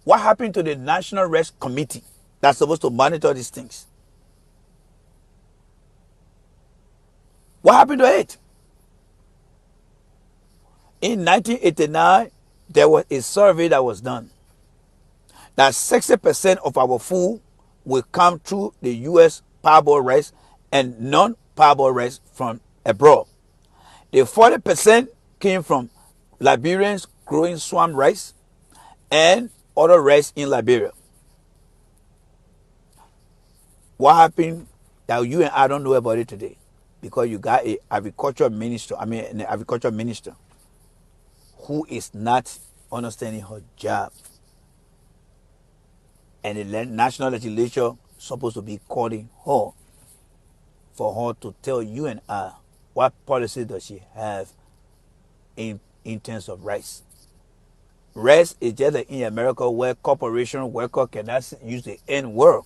What happened to the National Rice Committee that's supposed to monitor these things? What happened to it? In 1989, there was a survey that was done that 60% of our food will come through the U.S. parboiled rice and non-parboiled rice from abroad. The 40% came from Liberians growing swamp rice and other rice in Liberia. What happened that you and I don't know about it today? Because you got an agriculture minister who is not understanding her job. And the national legislature is supposed to be calling her for her to tell you and I what policy does she have in terms of rice. Rice is just like in America where corporation worker cannot use the N word.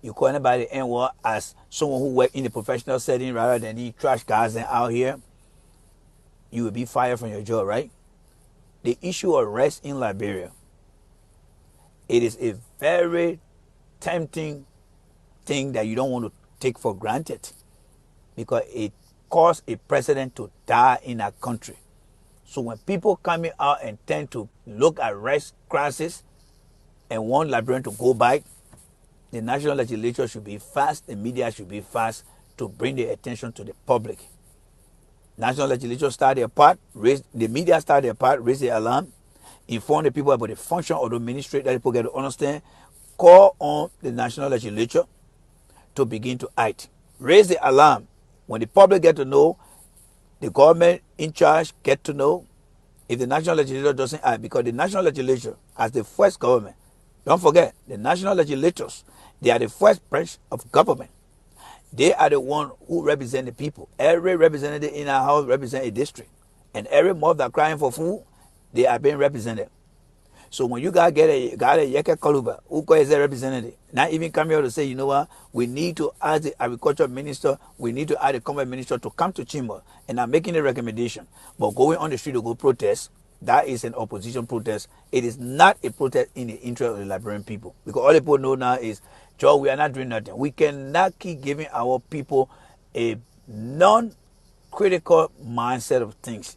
You call anybody the N word as someone who works in the professional setting rather than the trash guys out here, you will be fired from your job, right? The issue of rice in Liberia, it is a very tempting thing that you don't want to take for granted because it caused a president to die in our country. So when people coming out and tend to look at rice crisis and want Liberian to go back, the national legislature should be fast, the media should be fast to bring the attention to the public. National legislature start their part, the media start their part, raise the alarm, inform the people about the function of the ministry that people get to understand, call on the national legislature to begin to act. Raise the alarm. When the public get to know, the government in charge get to know. If the national legislature doesn't act, because the national legislature, as the first government, don't forget, the national legislators, they are the first branch of government. They are the one who represent the people. Every representative in our house represents a district. And every mob that crying for food, they are being represented. So when you got a Yeke Kaluba, who is a representative, not even come here to say, you know what, we need to ask the agriculture minister, we need to ask the commerce minister to come to chamber and not making a recommendation. But going on the street to go protest, that is an opposition protest. It is not a protest in the interest of the Liberian people. Because all the people know now is, Joe, we are not doing nothing. We cannot keep giving our people a non-critical mindset of things.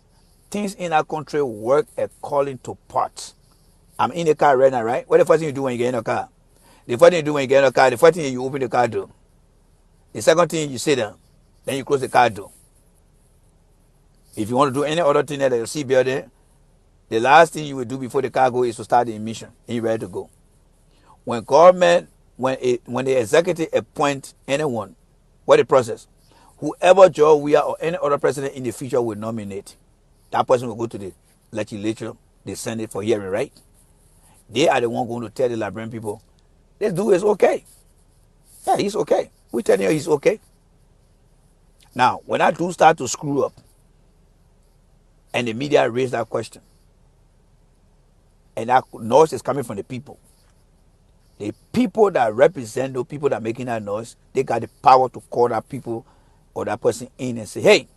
Things in our country work according to parts. I'm in the car right now, right? What the first thing you do when you get in the car? The first thing you do when you get in the car, the first thing you open the car door. The second thing you sit down, then you close the car door. If you want to do any other thing that you see there, the last thing you will do before the car goes is to start the emission and you're ready to go. When government, when the executive appoint anyone, what the process? Whoever George Weah or any other president in the future will nominate, that person will go to the legislature, the Senate for hearing, right? They are the one going to tell the Liberian people, this dude is okay. Yeah, he's okay. We telling you he's okay. Now, when I do start to screw up, and the media raise that question, and that noise is coming from the people that represent those people that are making that noise, they got the power to call that people or that person in and say, hey,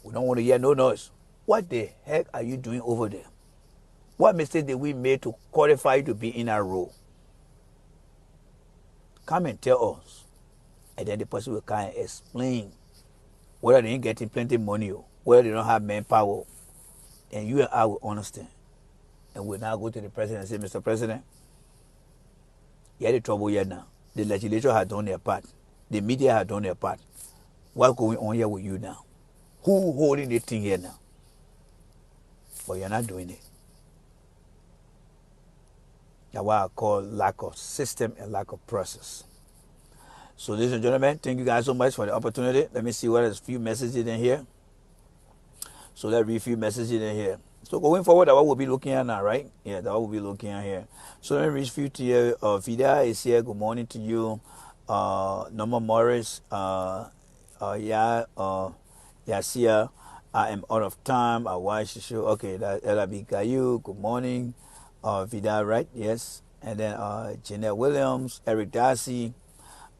we don't want to hear no noise. What the heck are you doing over there? What mistake did we make to qualify you to be in our role? Come and tell us. And then the person will kind of explain whether they ain't getting plenty money or whether they don't have manpower. And you and I will understand. And we'll now go to the president and say, Mr. President, you had the trouble here now. The legislature had done their part. The media had done their part. What's going on here with you now? Who holding the thing here now? But you're not doing it. That's what I call lack of system and lack of process. So, ladies and gentlemen, thank you guys so much for the opportunity. Let me see what there's a few messages in here. So let's read a few messages in here. So going forward, that's what we'll be looking at now, right? Yeah, that's what we'll be looking at here. So let me read a few to you. Vida is here. Good morning to you. Norma Morris. Yasia. I am out of time. I watch the show. Okay, that's LB Caillou. Good morning. Vida, right? Yes. And then Jeanette Williams, Eric Darcy.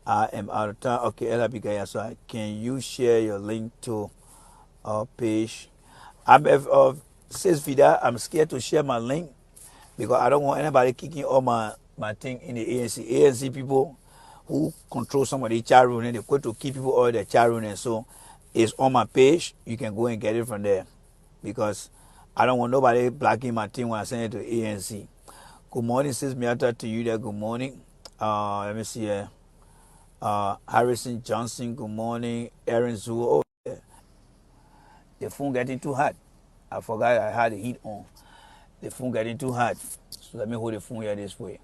I am out of time. Okay, LB Caillou. So can you share your link to our page? Says Vida, I'm scared to share my link because I don't want anybody kicking all my thing in the ANC. ANC people who control some of the chat room, and they go to keep people all the chat room, and so it's on my page. You can go and get it from there because I don't want nobody blocking my thing when I send it to ANC. Good morning, sis Miata, to you there. Good morning. Let me see here. Harrison Johnson, good morning. Aaron Zhu. Oh, yeah. The phone getting too hot. I forgot I had the heat on. The phone getting too hot. So let me hold the phone here this way.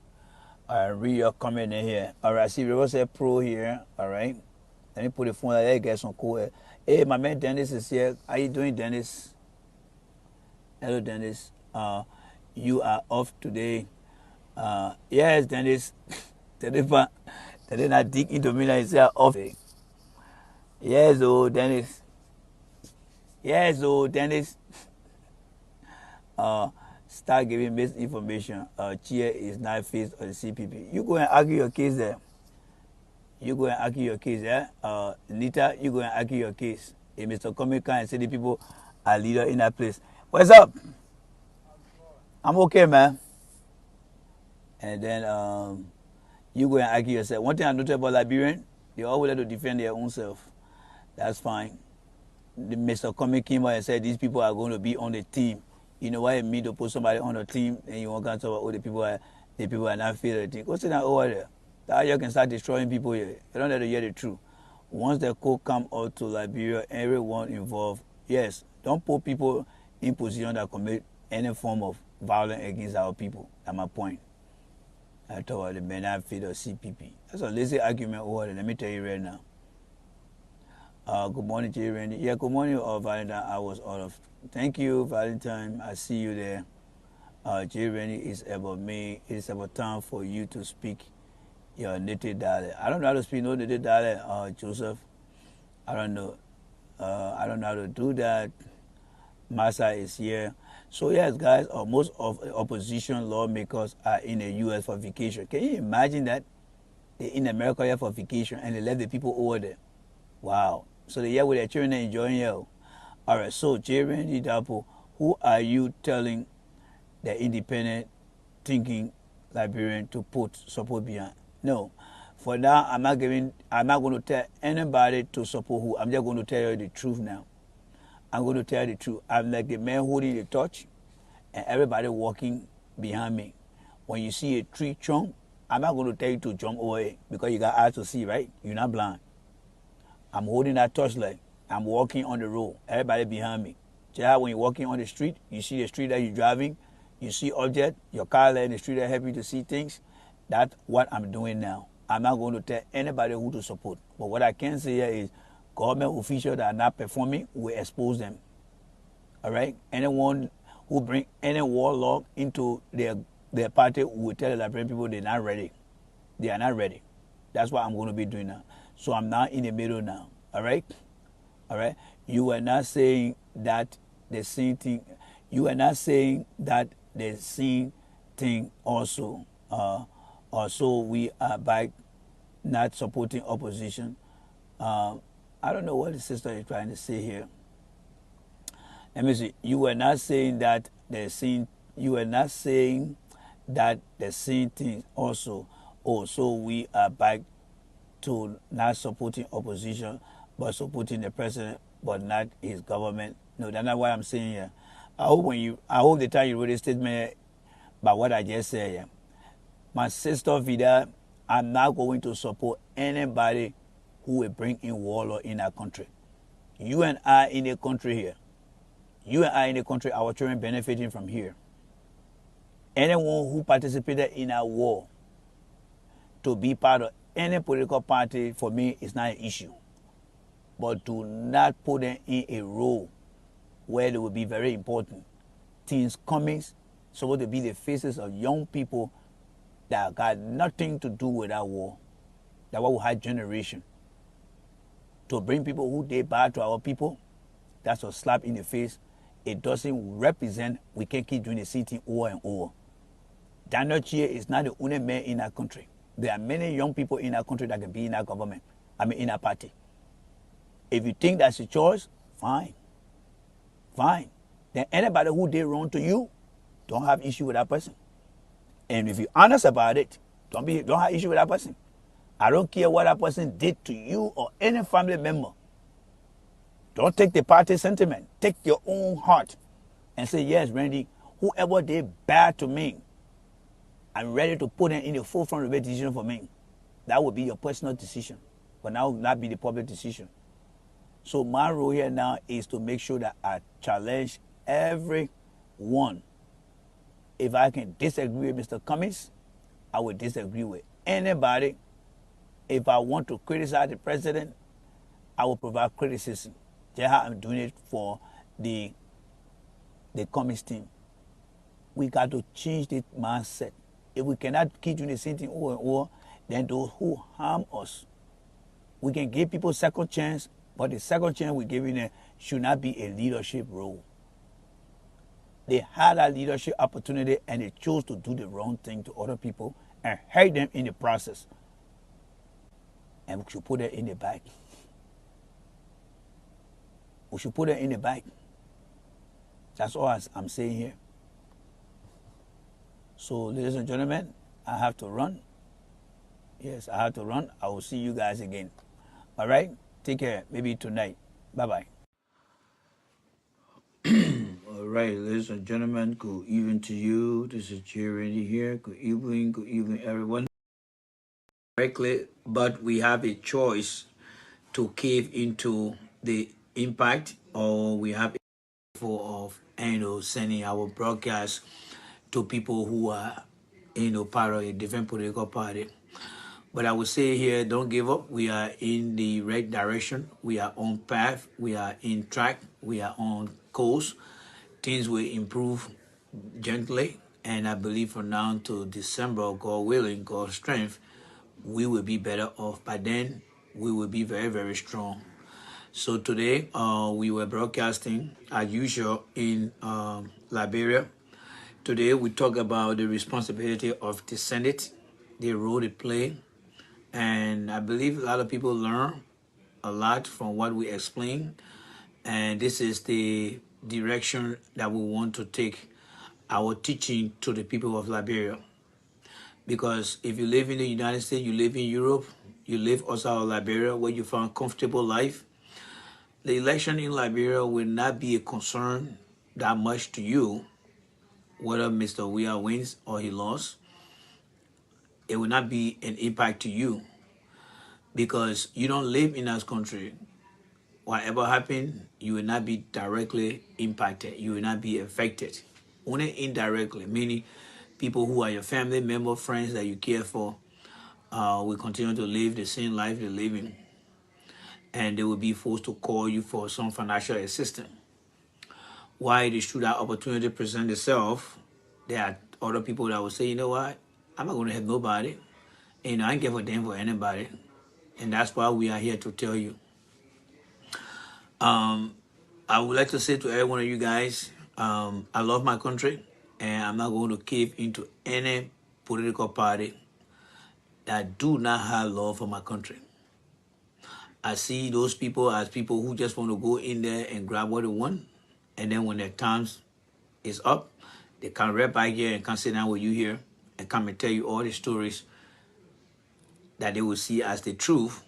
All right, read your comment in here. All right, I see Riverside Pro here. All right. Let me put the phone there, get some cool air. Hey, my man Dennis is here. How you doing, Dennis? Hello, Dennis. You are off today. Yes, Dennis. Today not dig into me like say off today. Yes, oh, Dennis. Yes, oh, Dennis. Start giving misinformation. Chia is not face of the CPP. You go and argue your case there. You go and argue your case there. Nita, you go and argue your case. If Mr. Komika and say the people are leader in that place. What's up? I'm okay, man. And then you go and argue yourself. One thing I noticed about Liberian, they always like to defend their own self. That's fine. The Mr. Komik came out and said these people are going to be on the team. You know why it means to put somebody on the team and you want to talk about oh, the people are not fit of the team. Go sit down over there. That you can start destroying people here. You don't have to hear the truth. Once the code come out to Liberia, everyone involved, yes, don't put people in position that commit any form of violence against our people. That's my point. I talk about the benefit of CPP. That's a lazy argument over there. Let me tell you right now. Good morning, J. Randy. Yeah, good morning, Valentine. I was out of. Thank you, Valentine. I see you there. J. Randy, it's about me. It's about time for you to speak your native dialect. I don't know how to speak no native dialect, Joseph. I don't know. I don't know how to do that. Massa is here. So yes, guys, most of the opposition lawmakers are in the U.S. for vacation. Can you imagine that? They're in America here for vacation and they left the people over there. Wow. So they're here with their children enjoying it. All right, so J. Randy Dapo, who are you telling the independent thinking Liberian to put support behind? No. For now, I'm not going to tell anybody to support who. I'm just going to tell you the truth now. I'm going to tell you the truth. I'm like the man holding the torch and everybody walking behind me. When you see a tree trunk, I'm not going to tell you to jump over it because you got eyes to see, right? You're not blind. I'm holding that torchlight. I'm walking on the road. Everybody behind me. Just how when you're walking on the street, you see the street that you're driving, you see object, your car in the street that help you to see things. That's what I'm doing now. I'm not going to tell anybody who to support. But what I can say here is government officials that are not performing, we expose them. All right? Anyone who bring any warlock into their party will tell the Liberian people they're not ready. They are not ready. That's what I'm going to be doing now. So I'm now in the middle now. All right? All right? You are not saying that the same thing. You are not saying that the same thing also. Also, we are by not supporting opposition. I don't know what the sister is trying to say here. Let me see. You were not saying that the same. You were not saying that the same thing also. Oh, so we are back to not supporting opposition, but supporting the president, but not his government. No, that's not what I'm saying here. I hope the time you read the statement by what I just said here. My sister Vida, I'm not going to support anybody who will bring in war in our country. You and I in a country here. You and I in the country, our children benefiting from here. Anyone who participated in a war to be part of any political party, for me, is not an issue. But do not put them in a role where they will be very important. Things coming, supposed to be the faces of young people that got nothing to do with that war. That war will have generation. To bring people who they bad to our people, that's a slap in the face. It doesn't represent we can keep doing the same thing over and over. Daniel Chia is not the only man in our country. There are many young people in our country that can be in our government. In our party. If you think that's a choice, fine. Fine. Then anybody who did wrong to you, don't have issue with that person. And if you're honest about it, don't have issue with that person. I don't care what that person did to you or any family member. Don't take the party sentiment. Take your own heart and say, yes, Randy, whoever did bad to me, I'm ready to put them in the forefront of the decision for me. That would be your personal decision, but that will not be the public decision. So my role here now is to make sure that I challenge everyone. If I can disagree with Mr. Cummings, I will disagree with anybody. If I want to criticize the president, I will provide criticism. That's how I'm doing it for the Cummings team. We got to change the mindset. If we cannot keep doing the same thing over and over, then those who harm us, we can give people second chance, but the second chance we're giving them should not be a leadership role. They had a leadership opportunity and they chose to do the wrong thing to other people and hurt them in the process. And we should put it in the bag. We should put it in the bag. That's all I'm saying here. So, ladies and gentlemen, I have to run. Yes, I have to run. I will see you guys again. All right? Take care. Maybe tonight. Bye-bye. All right, ladies and gentlemen, good evening to you. This is Jerry here. Good evening, everyone. Correctly, but we have a choice to cave into the impact, or we have a of sending our broadcast to people who are part of a different political party. But I would say here, don't give up. We are in the right direction. We are on path. We are in track. We are on course. Things will improve gently. And I believe from now to December, God willing, God's strength, we will be better off. By then, we will be very, very strong. So today, we were broadcasting, as usual, in Liberia. Today, we talk about the responsibility of the Senate, the role they play. And I believe a lot of people learn a lot from what we explain. And this is the direction that we want to take our teaching to the people of Liberia. Because if you live in the United States, you live in Europe, you live outside of Liberia where you find comfortable life, the election in Liberia will not be a concern that much to you, whether Mr. Weah wins or he lost. It will not be an impact to you because you don't live in that country. Whatever happens, you will not be directly impacted. You will not be affected. Only indirectly, meaning people who are your family member, friends that you care for, will continue to live the same life they're living. And they will be forced to call you for some financial assistance. Why it is true that opportunity present itself, there are other people that will say, you know what, I'm not going to help nobody. I ain't care for them for anybody. And that's why we are here to tell you. I would like to say to every one of you guys, I love my country, and I'm not going to cave into any political party that do not have love for my country. I see those people as people who just want to go in there and grab what they want, and then when their time is up, they come right back here and come sit down with you here and come and tell you all the stories that they will see as the truth,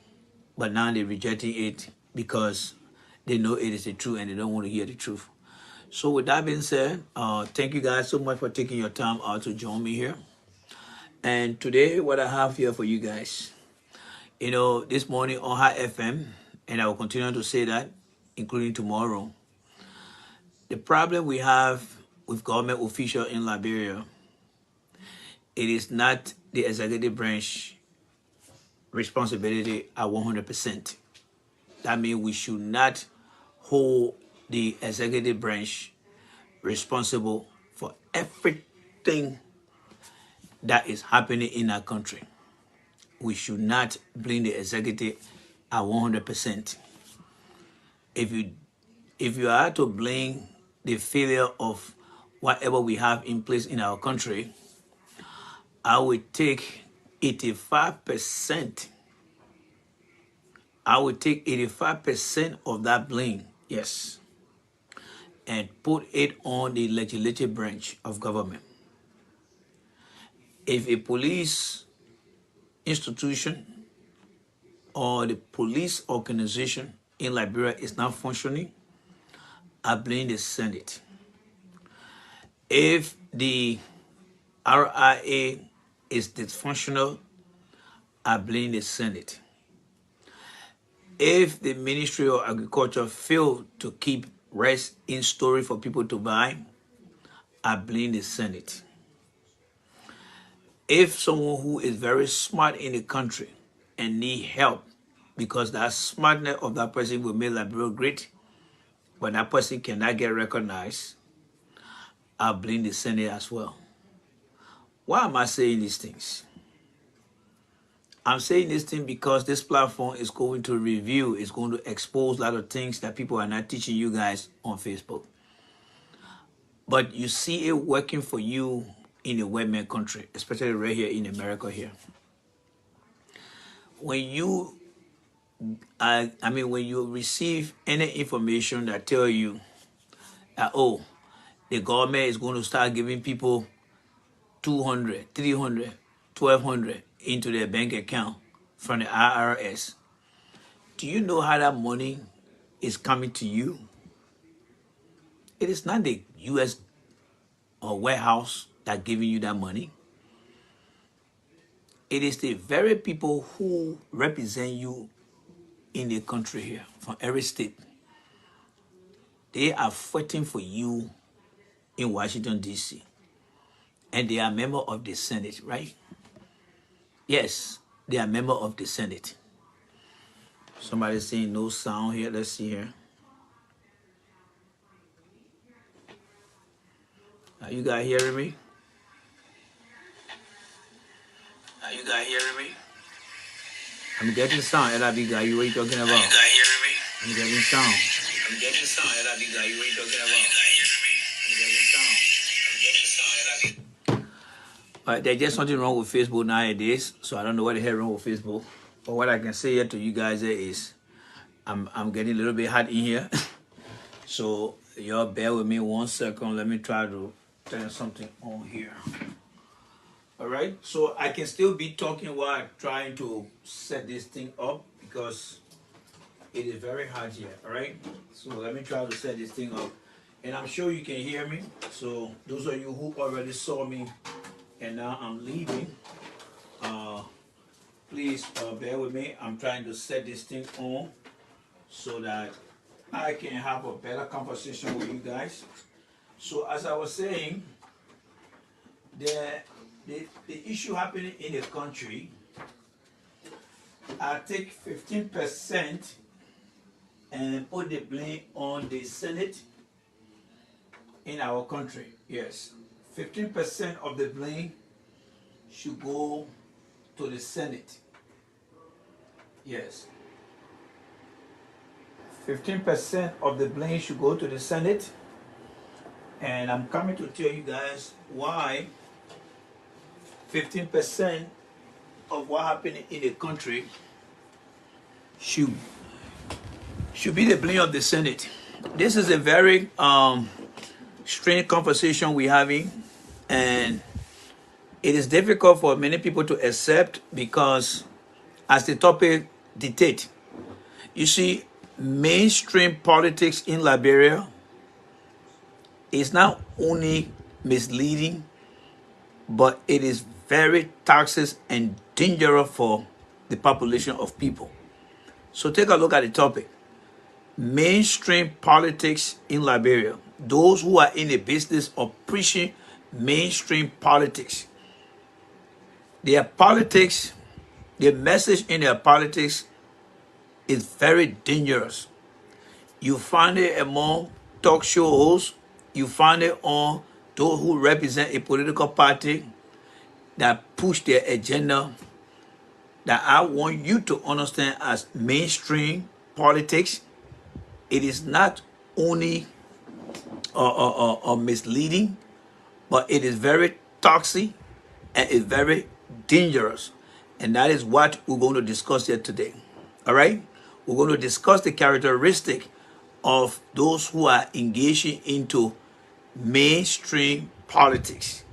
but now they're rejecting it because they know it is the truth and they don't want to hear the truth. So with that being said, thank you guys so much for taking your time out to join me here. And today, what I have here for you guys, this morning on High FM, and I will continue to say that, including tomorrow, the problem we have with government officials in Liberia, it is not the executive branch responsibility at 100%. That means we should not hold the executive branch responsible for everything that is happening in our country. We should not blame the executive at 100%. If you are to blame the failure of whatever we have in place in our country, I would take 85%. I would take 85% of that blame, yes, and put it on the legislative branch of government. If a police institution or the police organization in Liberia is not functioning, I blame the Senate. If the RIA is dysfunctional, I blame the Senate. If the Ministry of Agriculture failed to keep rice in storage for people to buy, I blame the Senate. If someone who is very smart in the country and need help because that smartness of that person will make Liberia great, but that person cannot get recognized, I blame the Senate as well. Why am I saying these things? I'm saying this thing because this platform is going to review, it's going to expose a lot of things that people are not teaching you guys on Facebook. But you see it working for you in a white man country, especially right here in America here. When you, when you receive any information that tell you that, oh, the government is going to start giving people 200, 300, 1,200 into their bank account from the IRS. Do you know how that money is coming to you? It is not the U.S. or warehouse that giving you that money. It is the very people who represent you in the country here, from every state. They are fighting for you in Washington, D.C. And they are member of the Senate, right? Yes, they are member of the Senate. Somebody saying no sound here. Let's see here. Are you guys hearing me? Are you guys hearing me? I'm getting sound, LIB guy. What are you talking about? Are you guys hearing me? I'm getting sound. I'm getting sound, LIB guy. What are you talking about? Are you guys hearing me? I'm getting sound. I'm getting sound, LIB. There's just something wrong with Facebook nowadays, so I don't know what the hell wrong with Facebook. But what I can say here to you guys is, I'm getting a little bit hot in here. So y'all bear with me 1 second. Let me try to turn something on here. All right, so I can still be talking while I'm trying to set this thing up because it is very hot here. All right, so let me try to set this thing up, and I'm sure you can hear me. So those of you who already saw me and now I'm leaving, please bear with me. I'm trying to set this thing on so that I can have a better conversation with you guys. So as I was saying, the issue happening in the country, I take 15% and put the blame on the Senate in our country. Yes, 15% of the blame should go to the Senate. Yes. 15% of the blame should go to the Senate. And I'm coming to tell you guys why 15% of what happened in the country should be the blame of the Senate. This is a very strange conversation we're having, and it is difficult for many people to accept because, as the topic dictates, you see, mainstream politics in Liberia is not only misleading, but it is very toxic and dangerous for the population of people. So take a look at the topic. Mainstream politics in Liberia. Those who are in the business of preaching mainstream politics. Their politics, the message in their politics is very dangerous. You find it among talk show hosts. You find it on those who represent a political party that push their agenda that I want you to understand as mainstream politics. It is not only misleading, but it is very toxic and it's very dangerous. And that is what we're going to discuss here today. All right? We're going to discuss the characteristic of those who are engaging into mainstream politics.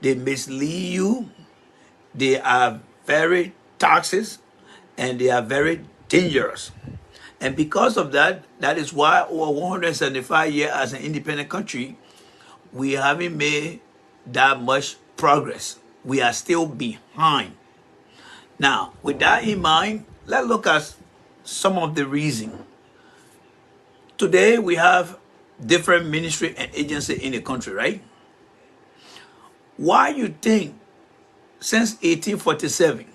They mislead you. They are very toxic and they are very dangerous. And because of that, that is why over 175 years as an independent country, we haven't made that much progress. We are still behind. Now, with that in mind, let's look at some of the reasons. Today, we have different ministry and agency in the country, right? Why you think since 1847,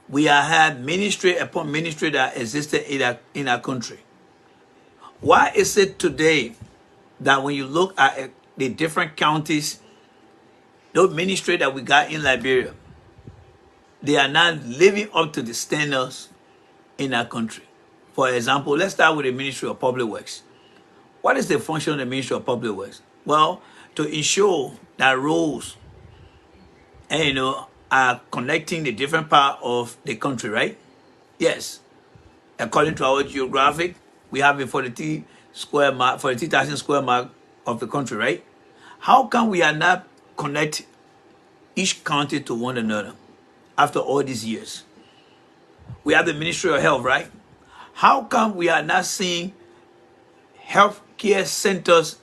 we have had ministry upon ministry that existed in our country? Why is it today that when you look at the different counties, those ministry that we got in Liberia, they are not living up to the standards in our country? For example, let's start with the Ministry of Public Works. What is the function of the Ministry of Public Works? Well, to ensure that roads and are connecting the different part of the country, right? Yes. According to our geographic, we have a 42,000 square mile of the country, right? How come we are not connect each county to one another after all these years? We have the Ministry of Health, right? How come we are not seeing health care centers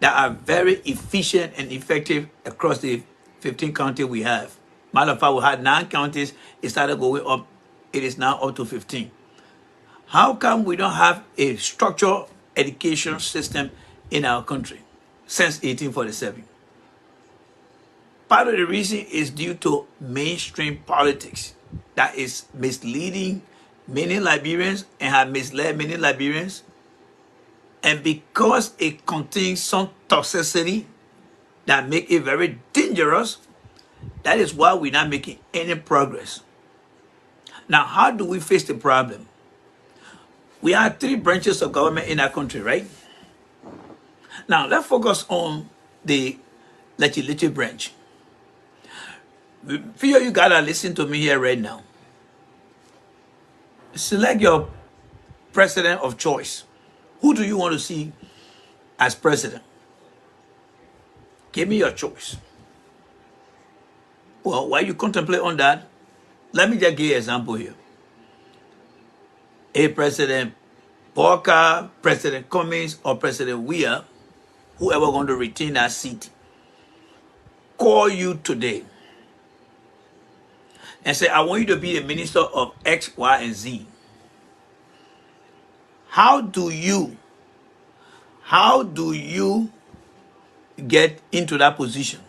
that are very efficient and effective across the 15 counties we have? Matter of fact, we had 9 counties. It started going up. It is now up to 15. How come we don't have a structured education system in our country since 1847? Part of the reason is due to mainstream politics that is misleading many Liberians and have misled many Liberians. And because it contains some toxicity that make it very dangerous, that is why we're not making any progress. Now, how do we face the problem? We have 3 branches of government in our country, right? Now, let's focus on the legislative branch. Few of you gotta listen to me here right now. Select your president of choice. Who do you want to see as president? Give me your choice. Well, while you contemplate on that, let me just give you an example here. A President Walker, President Cummings, or President Weir, whoever going to retain that seat, call you today and say, I want you to be the minister of X, Y, and Z. How do you get into that position?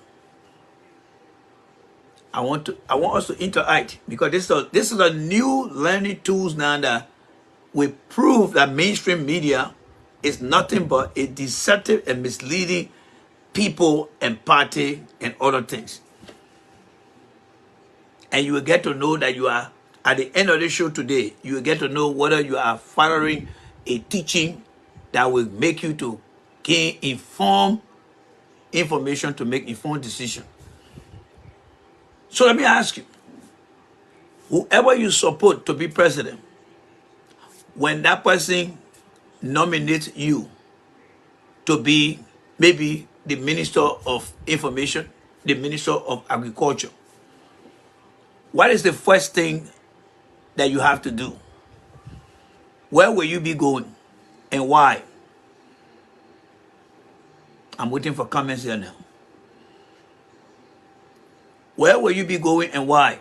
I want us to interact, because this is a new learning tools now that we prove that mainstream media is nothing but a deceptive and misleading people and party and other things. And you will get to know that you are At the end of the show today, you will get to know whether you are following a teaching that will make you to gain informed information to make informed decisions. So let me ask you, whoever you support to be president, when that person nominates you to be maybe the Minister of Information, the Minister of Agriculture, what is the first thing that you have to do? Where will you be going and why? I'm waiting for comments here now. Where will you be going and why?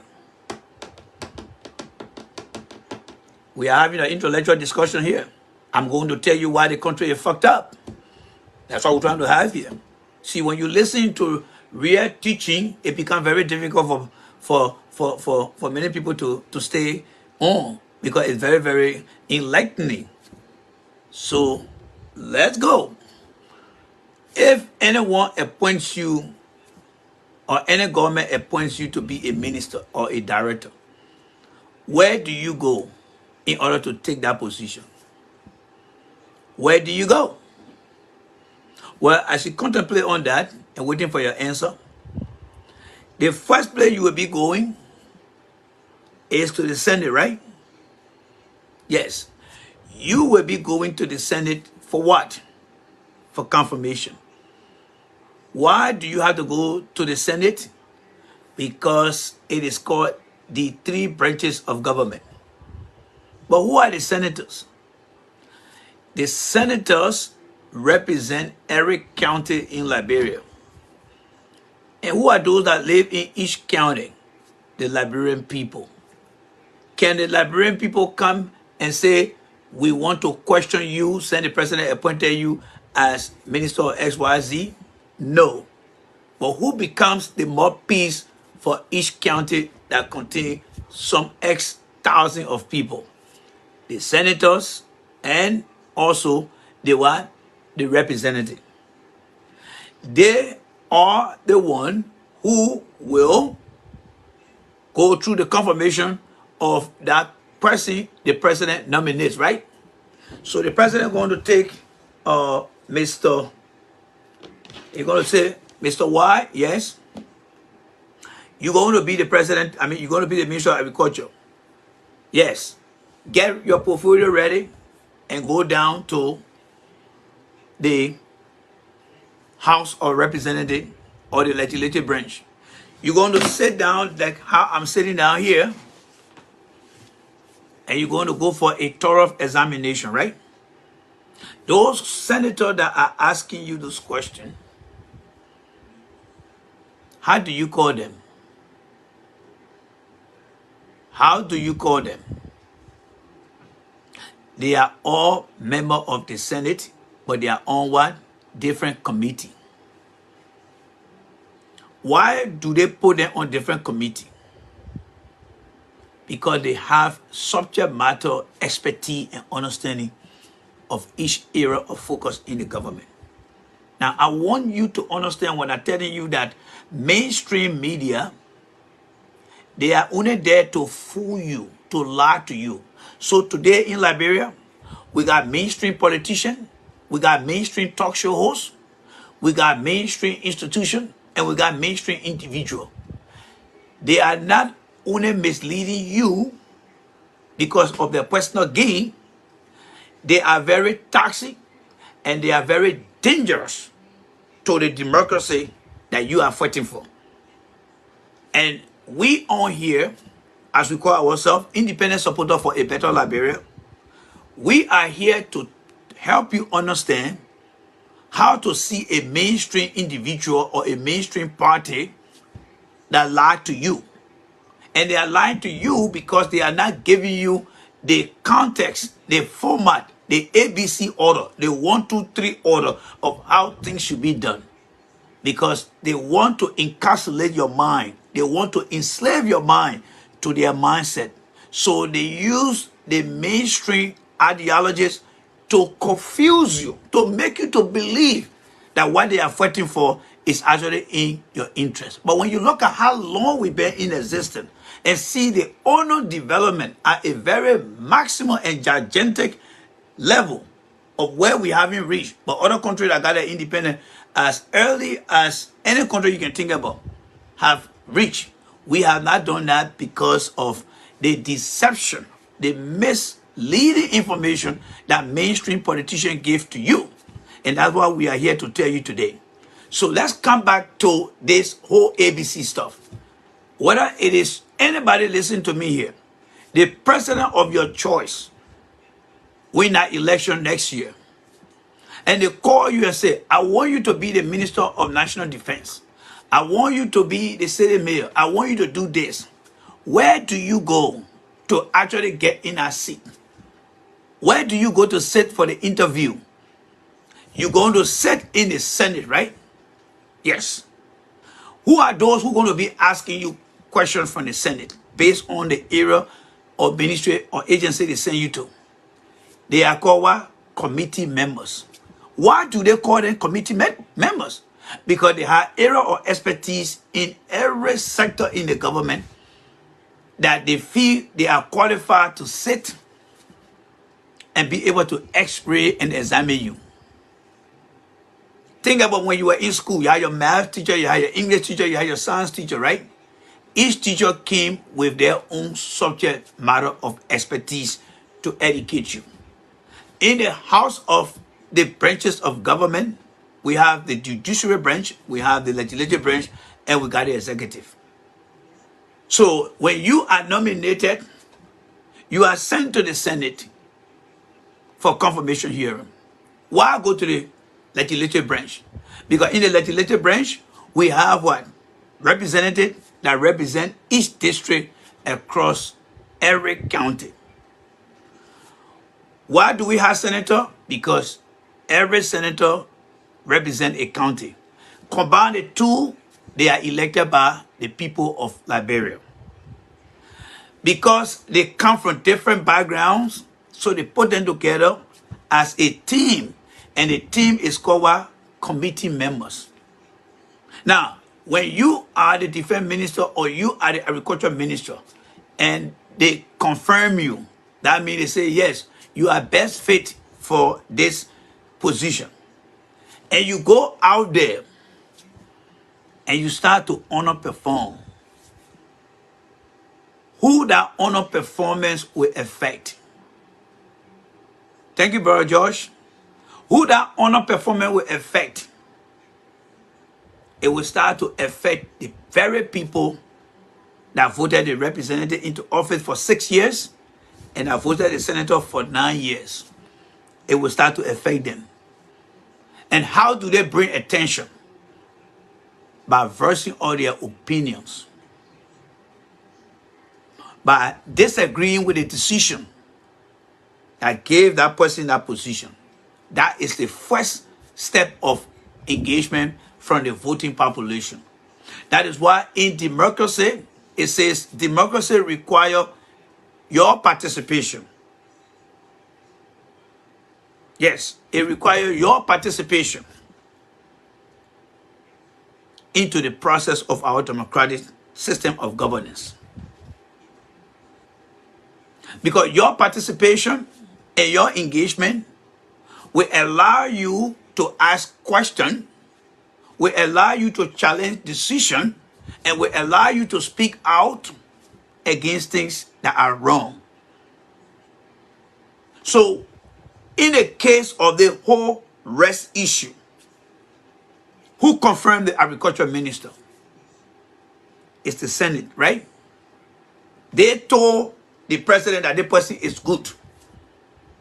We are having an intellectual discussion here. I'm going to tell you why the country is fucked up. That's what we're trying to have here. See, when you listen to real teaching, it becomes very difficult for many people to stay on because it's very, very enlightening. So let's go. If anyone appoints you or any government appoints you to be a minister or a director, where do you go in order to take that position? Where do you go? Well, as you contemplate on that and waiting for your answer, the first place you will be going is to the Senate, right? Yes. You will be going to the Senate for what? For confirmation. Why do you have to go to the Senate? Because it is called the three branches of government. But who are the senators? The senators represent every county in Liberia. And who are those that live in each county? The Liberian people. Can the Liberian people come and say, we want to question you, send the president appointed you as Minister of XYZ? No. But who becomes the mouthpiece for each county that contains some X thousand of people? The senators and also the what? The representative. They are the one who will go through the confirmation of that person the president nominates, right? So the president is going to take you're going to say, Mr. Y, yes. You're going to be the president, you're going to be the Minister of Agriculture. Yes. Get your portfolio ready and go down to the House of Representatives or the legislative branch. You're going to sit down like how I'm sitting down here, and you're going to go for a thorough examination, right? Those senators that are asking you this question, how do you call them? How do you call them? They are all members of the Senate, but they are on what? Different committee. Why do they put them on different committee? Because they have subject matter expertise and understanding of each area of focus in the government. Now, I want you to understand when I'm telling you that mainstream media, they are only there to fool you, to lie to you. So today in Liberia, we got mainstream politicians, we got mainstream talk show hosts, we got mainstream institutions, and we got mainstream individuals. They are not only misleading you because of their personal gain, they are very toxic and they are very dangerous to the democracy that you are fighting for. And we on here, as we call ourselves, independent supporter for a better Liberia, we are here to help you understand how to see a mainstream individual or a mainstream party that lie to you. And they are lying to you because they are not giving you the context, the format, the ABC order, the 1, 2, 3 order of how things should be done. Because they want to encapsulate your mind. They want to enslave your mind to their mindset. So they use the mainstream ideologies to confuse you, to make you to believe that what they are fighting for is actually in your interest. But when you look at how long we've been in existence and see the honor development at a very maximum and gigantic level of where we haven't reached, but other countries that got their independence as early as any country you can think about have reached, we have not done that because of the deception, the misleading information that mainstream politicians give to you. And that's what we are here to tell you today. So let's come back to this whole ABC stuff. Whether it is anybody listening to me here, the president of your choice win that election next year, and they call you and say, I want you to be the Minister of National Defense. I want you to be the city mayor. I want you to do this. Where do you go to actually get in a seat? Where do you go to sit for the interview? You're going to sit in the Senate, right? Yes. Who are those who are going to be asking you questions from the Senate based on the area or ministry or agency they send you to? They are called what? Committee members. Why do they call them committee members? Because they have area or expertise in every sector in the government that they feel they are qualified to sit and be able to x-ray and examine you. Think about when you were in school. You had your math teacher, you had your English teacher, you had your science teacher, right? Each teacher came with their own subject matter of expertise to educate you. In the house of the branches of government, we have the judiciary branch, we have the legislative branch, and we got the executive. So when you are nominated, you are sent to the Senate for confirmation hearing. Why go to the legislative branch? Because in the legislative branch, we have what? Representatives that represent each district across every county. Why do we have senator? Because every senator represents a county. Combine the two, they are elected by the people of Liberia. Because they come from different backgrounds, so they put them together as a team. And the team is called what? Committee members. Now, when you are the defense minister or you are the agriculture minister and they confirm you, that means they say, yes, you are best fit for this position. And you go out there and you start to honor perform. Who that honor performance will affect? Thank you, Brother Josh. Who that honor performance will affect? It will start to affect the very people that voted the representative into office for 6 years and that voted the senator for 9 years. It will start to affect them. And how do they bring attention? By voicing all their opinions. By disagreeing with the decision that gave that person that position. That is the first step of engagement from the voting population. That is why in democracy, it says democracy requires your participation. Yes, it requires your participation into the process of our democratic system of governance. Because your participation and your engagement will allow you to ask questions, will allow you to challenge decisions, and will allow you to speak out against things that are wrong. So, in the case of the whole rest issue, who confirmed the agriculture minister? It's the Senate, right? They told the president that the person is good.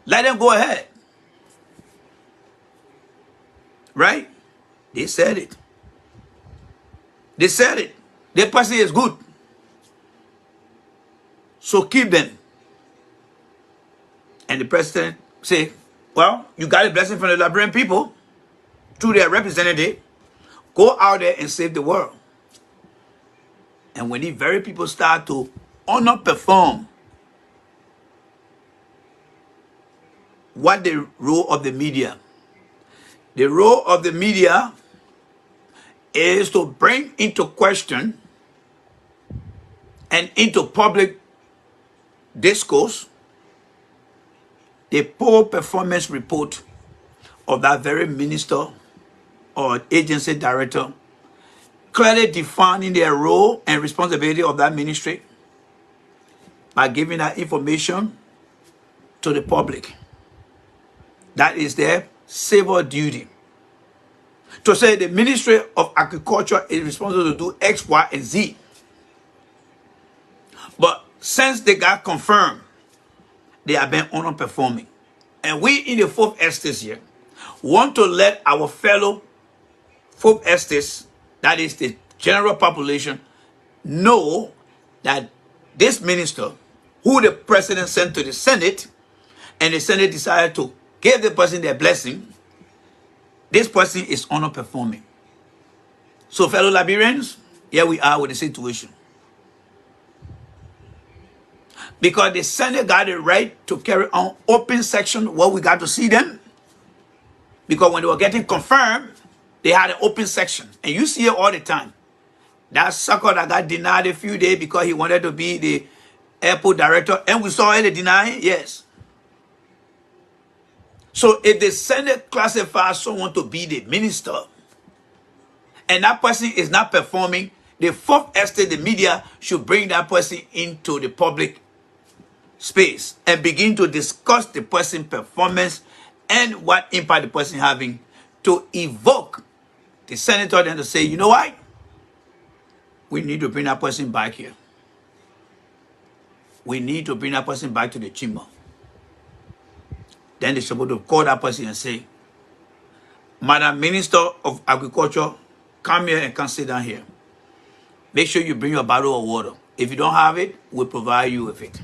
Let them go ahead. Right? They said it. They said it. The person is good. So keep them. And the president say, well, you got a blessing from the Liberian people through their representative. Go out there and save the world. And when these very people start to honor perform, what the role of the media? The role of the media is to bring into question and into public discourse the poor performance report of that very minister or agency director, clearly defining their role and responsibility of that ministry by giving that information to the public. That is their civil duty. To say the Ministry of Agriculture is responsible to do X, Y, and Z. But since they got confirmed, they have been underperforming. And we in the fourth estate here want to let our fellow fourth estates, that is the general population, know that this minister, who the president sent to the Senate, and the Senate decided to give the person their blessing, this person is underperforming. So fellow Liberians, here we are with the situation. Because the Senate got the right to carry on open section where we got to see them. Because when they were getting confirmed, they had an open section. And you see it all the time. That sucker that got denied a few days because he wanted to be the airport director. And we saw it denied, yes. So if the Senate classifies someone to be the minister, and that person is not performing, the fourth estate, the media, should bring that person into the public space and begin to discuss the person's performance and what impact the person having, to evoke the senator then to say, you know what? We need to bring that person back here. We need to bring that person back to the chamber. Then they're supposed to call that person and say, Madam Minister of Agriculture, come here and come sit down here. Make sure you bring your bottle of water. If you don't have it, we'll provide you with it.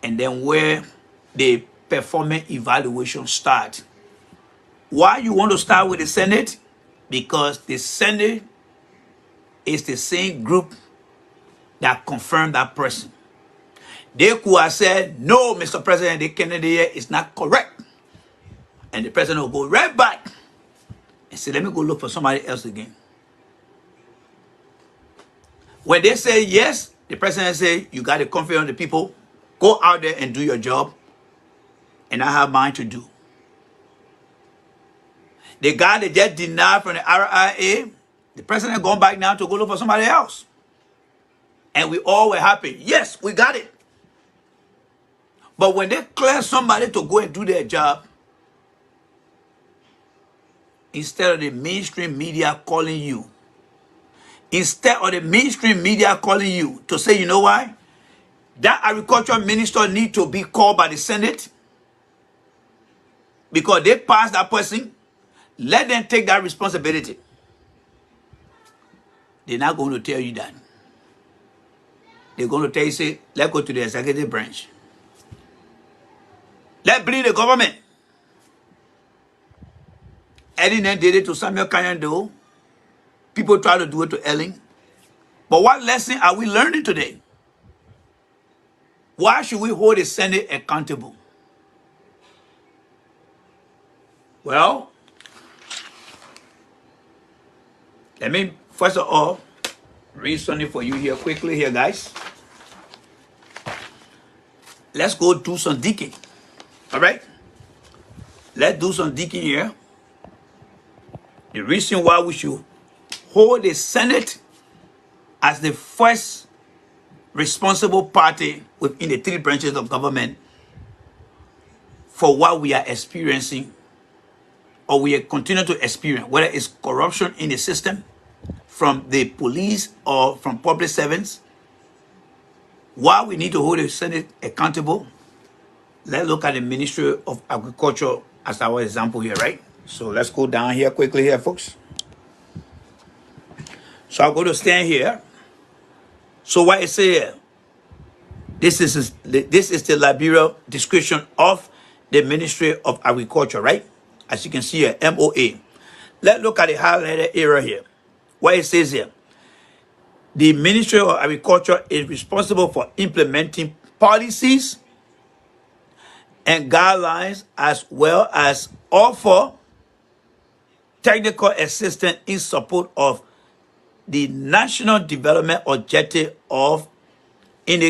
And then where the performance evaluation starts. Why you want to start with the Senate? Because the Senate is the same group that confirmed that person. They could have said, no, Mr. President, the candidate is not correct. And the president will go right back and say, let me go look for somebody else again. When they say yes, the president say, you got to confidence on the people. Go out there and do your job. And I have mine to do. The guy that just denied from the RIA, the president gone back now to go look for somebody else. And we all were happy. Yes, we got it. But when they clear somebody to go and do their job, instead of the mainstream media calling you, instead of the mainstream media calling you to say, you know why? That agriculture minister need to be called by the Senate because they passed that person. Let them take that responsibility. They're not going to tell you that. They're going to tell you, say, let's go to the executive branch. Let's blame the government. Ellen did it to Samuel Kanyando. People try to do it to Ellen. But what lesson are we learning today? Why should we hold the Senate accountable? Well, let me first of all read something for you here quickly here, guys. Let's go do some digging. All right? Let's do some digging here. The reason why we should hold the Senate as the first responsible party within the three branches of government for what we are experiencing or we continue to experience, whether it's corruption in the system from the police or from public servants. Why we need to hold the Senate accountable? Let's look at the Ministry of Agriculture as our example here, right? So let's go down here quickly here, folks. So I'm going to stand here. So what it says here, this is the Liberia description of the Ministry of Agriculture, right? As you can see here, MOA. Let's look at the highlighted area here. What it says here, the Ministry of Agriculture is responsible for implementing policies and guidelines as well as offer technical assistance in support of the national development objective of in a